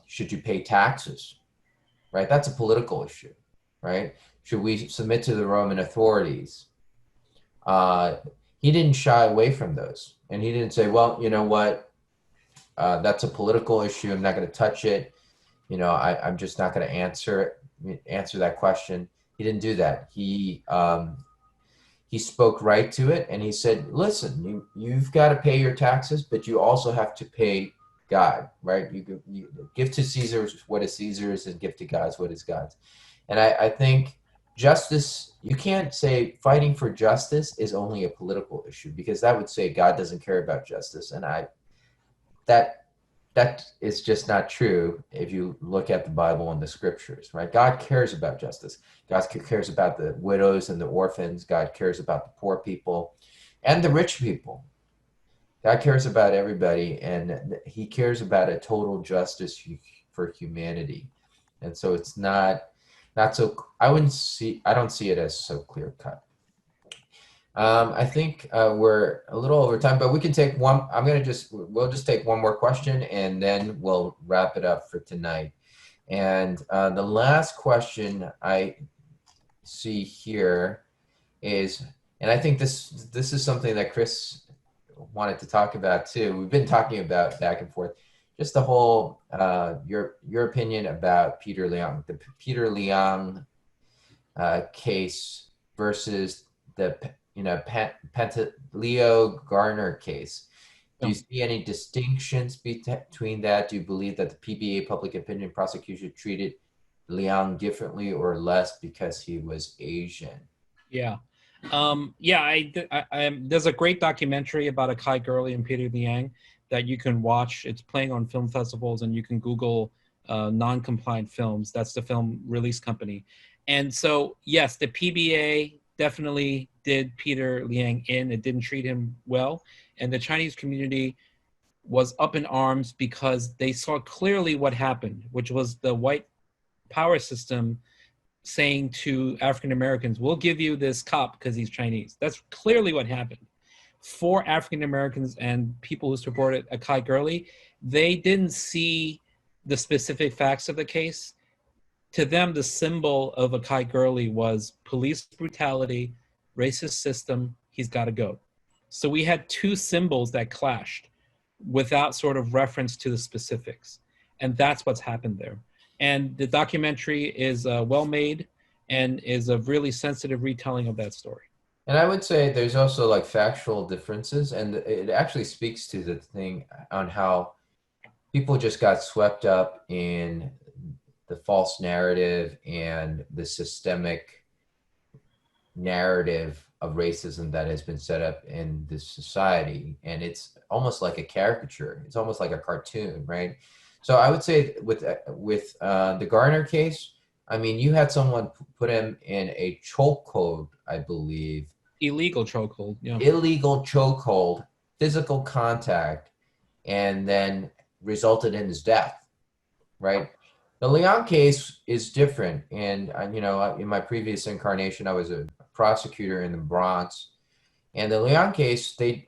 should you pay taxes, right? That's a political issue, right? Should we submit to the Roman authorities? He didn't shy away from those, and he didn't say, well, you know what, that's a political issue, I'm not going to touch it, I'm just not going to answer that question. He didn't do that. He spoke right to it, and he said, listen, you've got to pay your taxes, but you also have to pay God, right? You give to Caesar what is Caesar's, and give to God what is God's. And I think justice, you can't say fighting for justice is only a political issue, because that would say God doesn't care about justice. And that is just not true if you look at the Bible and the scriptures, right? God cares about justice. God cares about the widows and the orphans. God cares about the poor people and the rich people. God cares about everybody, and he cares about a total justice for humanity. And so it's not so, I don't see it as so clear cut. I think we're a little over time, but we can take one. We'll just take one more question, and then we'll wrap it up for tonight. And the last question I see here is, and I think this is something that Chris wanted to talk about too. We've been talking about back and forth, just the whole your opinion about the Peter Leong case versus the Leo Garner case. Do you see any distinctions between that? Do you believe that the PBA public opinion prosecution treated Leong differently or less because he was Asian? Yeah. There's a great documentary about Akai Gurley and Peter Liang that you can watch. It's playing on film festivals, and you can Google non-compliant films. That's the film release company. And so, yes, the PBA definitely did Peter Liang in. It didn't treat him well. And the Chinese community was up in arms because they saw clearly what happened, which was the white power system saying to African Americans, we'll give you this cop because he's Chinese. That's clearly what happened. For African Americans and people who supported Akai Gurley, they didn't see the specific facts of the case. To them, the symbol of Akai Gurley was police brutality, racist system, he's got to go. So we had two symbols that clashed without sort of reference to the specifics. And that's what's happened there. And the documentary is well made and is a really sensitive retelling of that story. And I would say there's also like factual differences, and it actually speaks to the thing on how people just got swept up in the false narrative and the systemic narrative of racism that has been set up in this society. And it's almost like a caricature. It's almost like a cartoon, right? So I would say with the Garner case, I mean, you had someone put him in a chokehold, I believe. Illegal chokehold. Yeah. Illegal chokehold, physical contact, and then resulted in his death, right? The Leon case is different. And, in my previous incarnation, I was a prosecutor in the Bronx. And the Leon case, the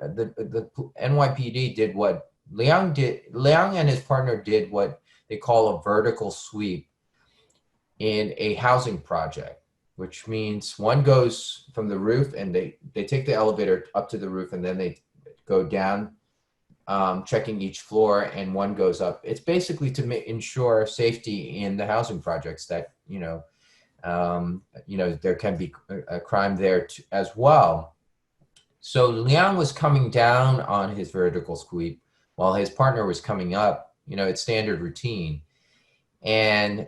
NYPD did what Leon did. Leon and his partner did what they call a vertical sweep in a housing project, which means one goes from the roof and they take the elevator up to the roof and then they go down, checking each floor, and one goes up. It's basically to ensure safety in the housing projects that, there can be a crime there as well. So Leon was coming down on his vertical sweep while his partner was coming up. It's standard routine. And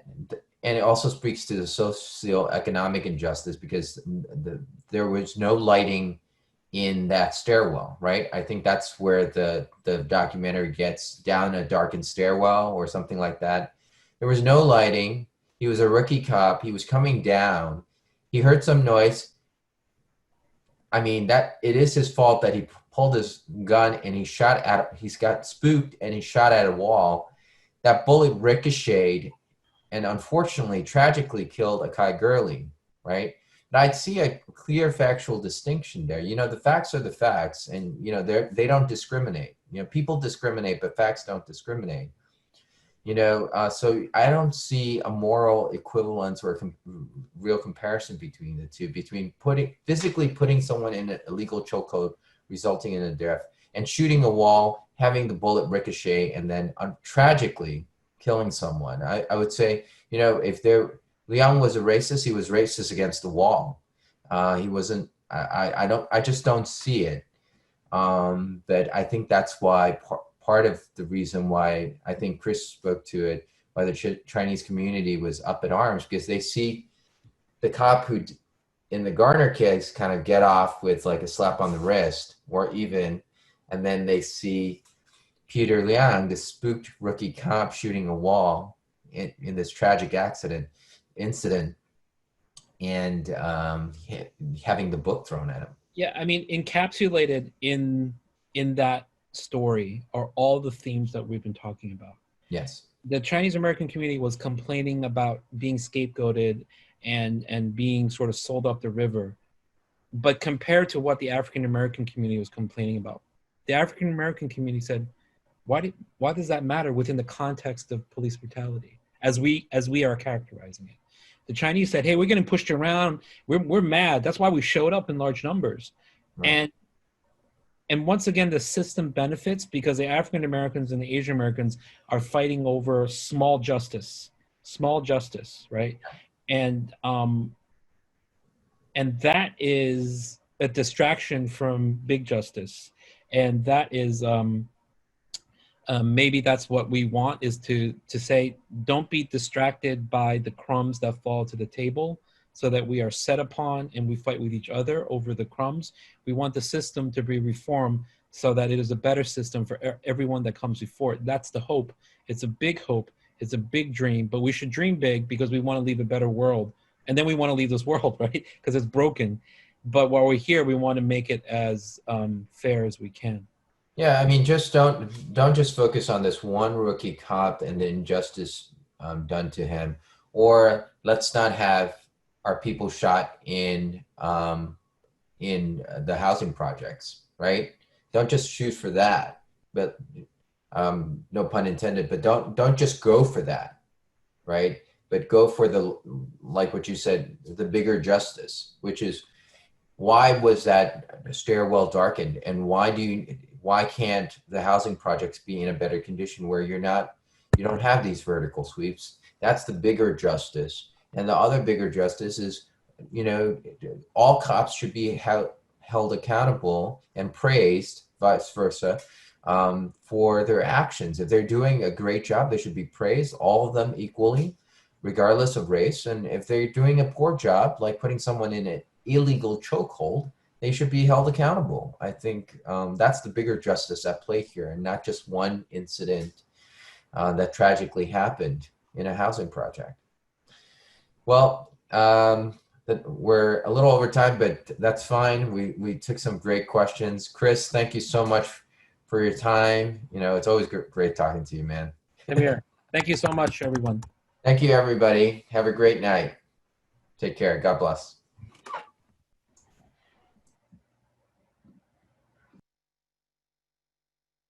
it also speaks to the socioeconomic injustice because there was no lighting in that stairwell, right? I think that's where the documentary gets down a darkened stairwell or something like that. There was no lighting. He was a rookie cop. He was coming down. He heard some noise. I mean, that it is his fault that he pulled his gun and he's got spooked and he shot at a wall. That bullet ricocheted and unfortunately, tragically killed Akai Gurley, right? But I'd see a clear factual distinction there. The facts are the facts, and they don't discriminate. People discriminate, but facts don't discriminate. So I don't see a moral equivalence or real comparison between the two, between physically putting someone in an illegal chokehold resulting in a death and shooting a wall, having the bullet ricochet, and then tragically killing someone. I would say, if Leon was a racist, he was racist against the wall. He wasn't. I just don't see it. But I think that's why part of the reason why I think Chris spoke to it, why the Chinese community was up in arms, because they see the cop who, in the Garner case, kind of get off with like a slap on the wrist, and then they see Peter Liang, the spooked rookie cop, shooting a wall in this tragic incident, and having the book thrown at him. Yeah, I mean, encapsulated in that story are all the themes that we've been talking about. Yes. The Chinese American community was complaining about being scapegoated and being sort of sold up the river. But compared to what the African American community was complaining about, the African American community said, why does that matter within the context of police brutality as we are characterizing it? The Chinese said, hey, we're getting pushed around. We're mad. That's why we showed up in large numbers. Right. And once again, the system benefits because the African Americans and the Asian Americans are fighting over small justice, right? And that is a distraction from big justice. And that is maybe that's what we want, is to say, don't be distracted by the crumbs that fall to the table, so that we are set upon and we fight with each other over the crumbs. We want the system to be reformed so that it is a better system for everyone that comes before it. That's the hope. It's a big hope. It's a big dream, but we should dream big because we want to leave a better world. And then we want to leave this world, right? Because it's broken. But while we're here, we want to make it as fair as we can. Yeah, I mean, just don't just focus on this one rookie cop and the injustice done to him, or let's not have our people shot in the housing projects, right? Don't just shoot for that, but no pun intended. But don't just go for that, right? But go for like what you said, the bigger justice, which is, why was that stairwell darkened, and why can't the housing projects be in a better condition where you don't have these vertical sweeps? That's the bigger justice. And the other bigger justice is, all cops should be held accountable and praised, vice versa, for their actions. If they're doing a great job, they should be praised, all of them equally, regardless of race. And if they're doing a poor job, like putting someone in an illegal chokehold, they should be held accountable. I think that's the bigger justice at play here, and not just one incident that tragically happened in a housing project. Well, we're a little over time, but that's fine. We took some great questions. Chris, thank you so much for your time. It's always great talking to you, man. Come here. Thank you so much, everyone. Thank you, everybody. Have a great night. Take care. God bless.